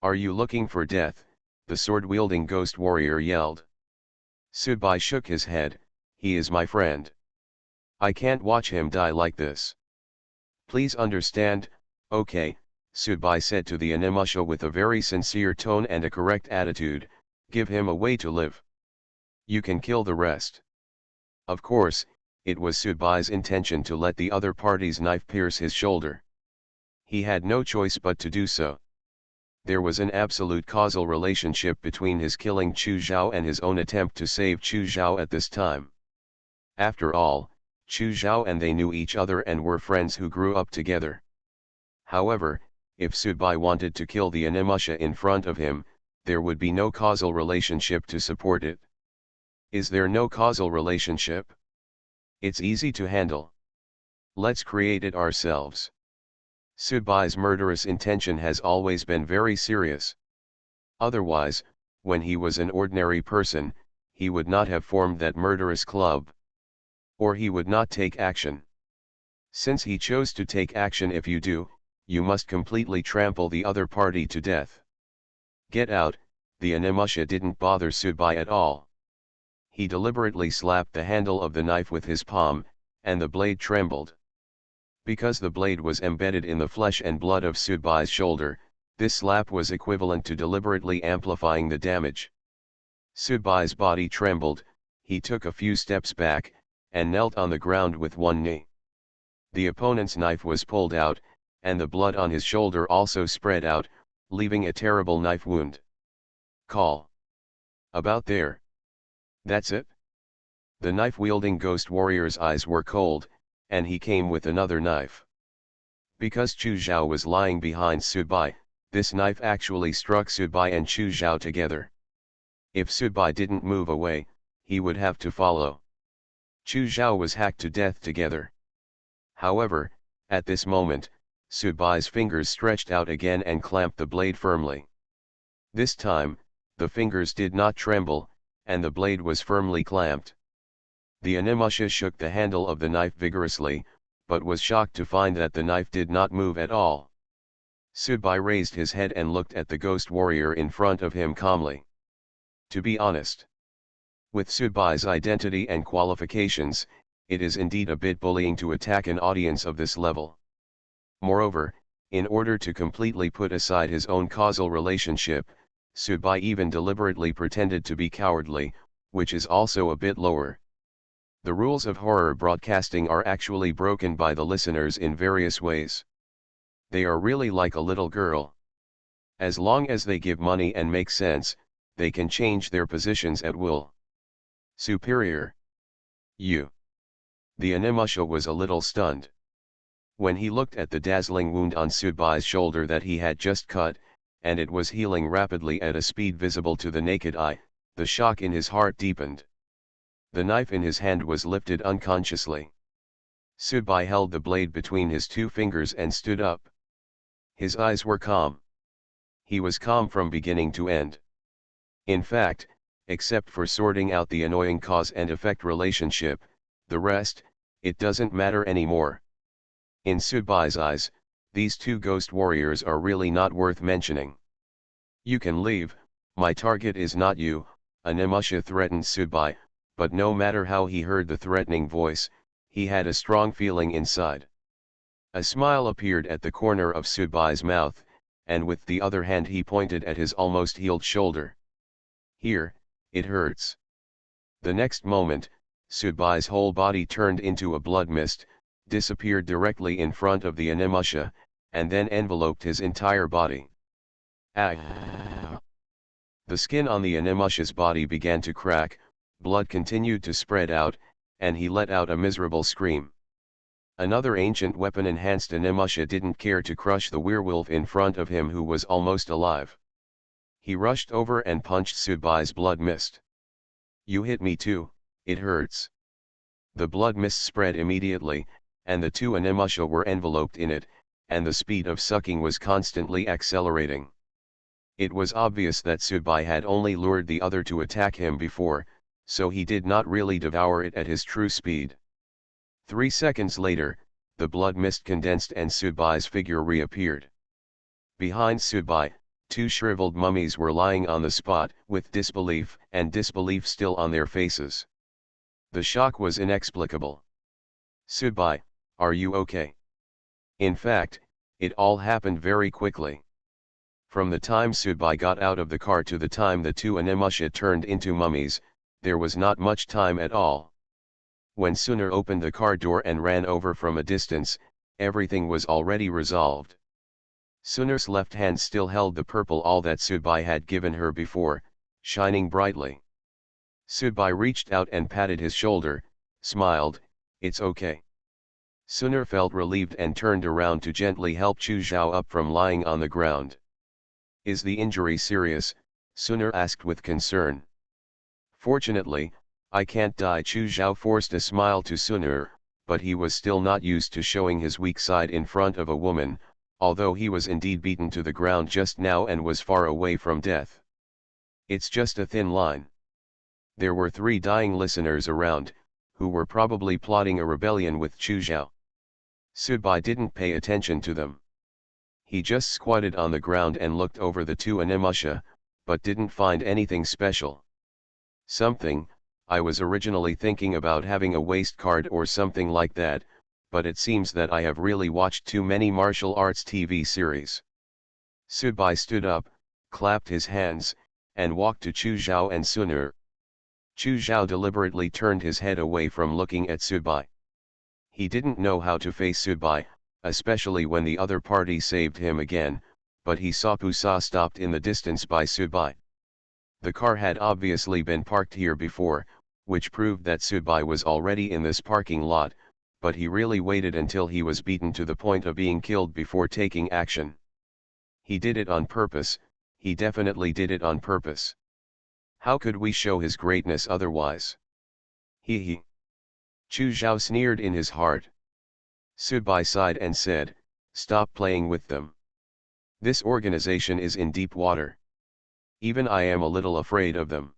Are you looking for death? The sword-wielding ghost warrior yelled. Subai shook his head. He is my friend. I can't watch him die like this. Please understand. Okay, Subai said to the Animusha with a very sincere tone and a correct attitude, give him a way to live. You can kill the rest. Of course, it was Subai's intention to let the other party's knife pierce his shoulder. He had no choice but to do so. There was an absolute causal relationship between his killing Chu Zhao and his own attempt to save Chu Zhao at this time. After all, Chu Zhao and they knew each other and were friends who grew up together. However, if Subai wanted to kill the Animusha in front of him, there would be no causal relationship to support it. Is there no causal relationship? It's easy to handle. Let's create it ourselves. Subai's murderous intention has always been very serious. Otherwise, when he was an ordinary person, he would not have formed that murderous club. Or he would not take action. Since he chose to take action, if you do, you must completely trample the other party to death. Get out. The Animusha didn't bother Subai at all. He deliberately slapped the handle of the knife with his palm, and the blade trembled. Because the blade was embedded in the flesh and blood of Sudbai's shoulder, this slap was equivalent to deliberately amplifying the damage. Sudbai's body trembled, he took a few steps back, and knelt on the ground with one knee. The opponent's knife was pulled out, and the blood on his shoulder also spread out, leaving a terrible knife wound. Call. About there. That's it? The knife-wielding ghost warrior's eyes were cold, and he came with another knife. Because Chu Zhao was lying behind Subai, this knife actually struck Subai and Chu Zhao together. If Subai didn't move away, he would have to follow. Chu Zhao was hacked to death together. However, at this moment, Subai's fingers stretched out again and clamped the blade firmly. This time, the fingers did not tremble, and the blade was firmly clamped. The Animusha shook the handle of the knife vigorously, but was shocked to find that the knife did not move at all. Subai raised his head and looked at the ghost warrior in front of him calmly. To be honest, with Subai's identity and qualifications, it is indeed a bit bullying to attack an audience of this level. Moreover, in order to completely put aside his own causal relationship, Subai even deliberately pretended to be cowardly, which is also a bit lower. The rules of horror broadcasting are actually broken by the listeners in various ways. They are really like a little girl. As long as they give money and make sense, they can change their positions at will. Superior. You. The Animusha was a little stunned. When he looked at the dazzling wound on Subai's shoulder that he had just cut, and it was healing rapidly at a speed visible to the naked eye, the shock in his heart deepened. The knife in his hand was lifted unconsciously. Subai held the blade between his two fingers and stood up. His eyes were calm. He was calm from beginning to end. In fact, except for sorting out the annoying cause and effect relationship, the rest, it doesn't matter anymore. In Subai's eyes, these two ghost warriors are really not worth mentioning. You can leave, my target is not you, Animusha threatened Subai, but no matter how he heard the threatening voice, he had a strong feeling inside. A smile appeared at the corner of Subai's mouth, and with the other hand he pointed at his almost healed shoulder. Here, it hurts. The next moment, Subai's whole body turned into a blood mist, disappeared directly in front of the Animusha, and then enveloped his entire body. Ah! The skin on the Animusha's body began to crack, blood continued to spread out, and he let out a miserable scream. Another ancient weapon-enhanced Animusha didn't care to crush the werewolf in front of him who was almost alive. He rushed over and punched Subai's blood mist. You hit me too, it hurts. The blood mist spread immediately, and the two Animusha were enveloped in it, and the speed of sucking was constantly accelerating. It was obvious that Subai had only lured the other to attack him before, so he did not really devour it at his true speed. 3 seconds later, the blood mist condensed and Subai's figure reappeared. Behind Subai, two shriveled mummies were lying on the spot, with disbelief and disbelief still on their faces. The shock was inexplicable. Subai, are you okay? In fact, it all happened very quickly. From the time Subai got out of the car to the time the two Animusha turned into mummies, there was not much time at all. When Suner opened the car door and ran over from a distance, everything was already resolved. Suner's left hand still held the purple awl that Subai had given her before, shining brightly. Subai reached out and patted his shoulder, smiled, it's okay. Suner felt relieved and turned around to gently help Chu Zhao up from lying on the ground. Is the injury serious? Suner asked with concern. Fortunately, I can't die. Chu Zhao forced a smile to Suner, but he was still not used to showing his weak side in front of a woman, although he was indeed beaten to the ground just now and was far away from death. It's just a thin line. There were 3 dying listeners around, who were probably plotting a rebellion with Chu Zhao. Subai didn't pay attention to them. He just squatted on the ground and looked over the two animusha, but didn't find anything special. Something, I was originally thinking about having a waist card or something like that, but it seems that I have really watched too many martial arts TV series. Subai stood up, clapped his hands, and walked to Chu Zhao and Sunur. Chu Zhao deliberately turned his head away from looking at Subai. He didn't know how to face Subai, especially when the other party saved him again, but he saw Pusa stopped in the distance by Subai. The car had obviously been parked here before, which proved that Subai was already in this parking lot, but he really waited until he was beaten to the point of being killed before taking action. He did it on purpose, he definitely did it on purpose. How could we show his greatness otherwise? He. Chu Zhao sneered in his heart. Subai sighed and said, "Stop playing with them. This organization is in deep water. Even I am a little afraid of them.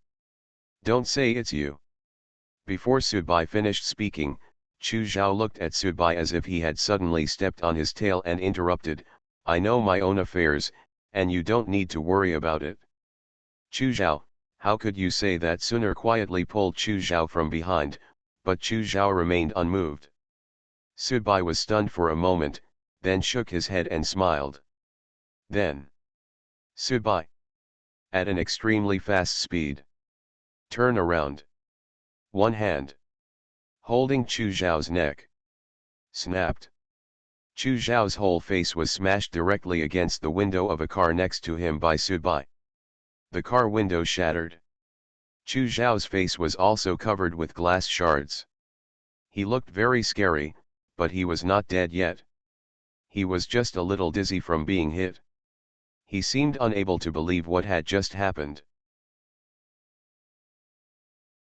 Don't say it's you." Before Subai finished speaking, Chu Zhao looked at Subai as if he had suddenly stepped on his tail and interrupted, "I know my own affairs, and you don't need to worry about it." "Chu Zhao, how could you say that?" Sunur quietly pulled Chu Zhao from behind, but Chu Zhao remained unmoved. Subai was stunned for a moment, then shook his head and smiled. Then Subai, at an extremely fast speed, turn around. One hand, holding Chu Zhao's neck, snapped. Chu Zhao's whole face was smashed directly against the window of a car next to him by Subai. The car window shattered. Chu Zhao's face was also covered with glass shards. He looked very scary, but he was not dead yet. He was just a little dizzy from being hit. He seemed unable to believe what had just happened.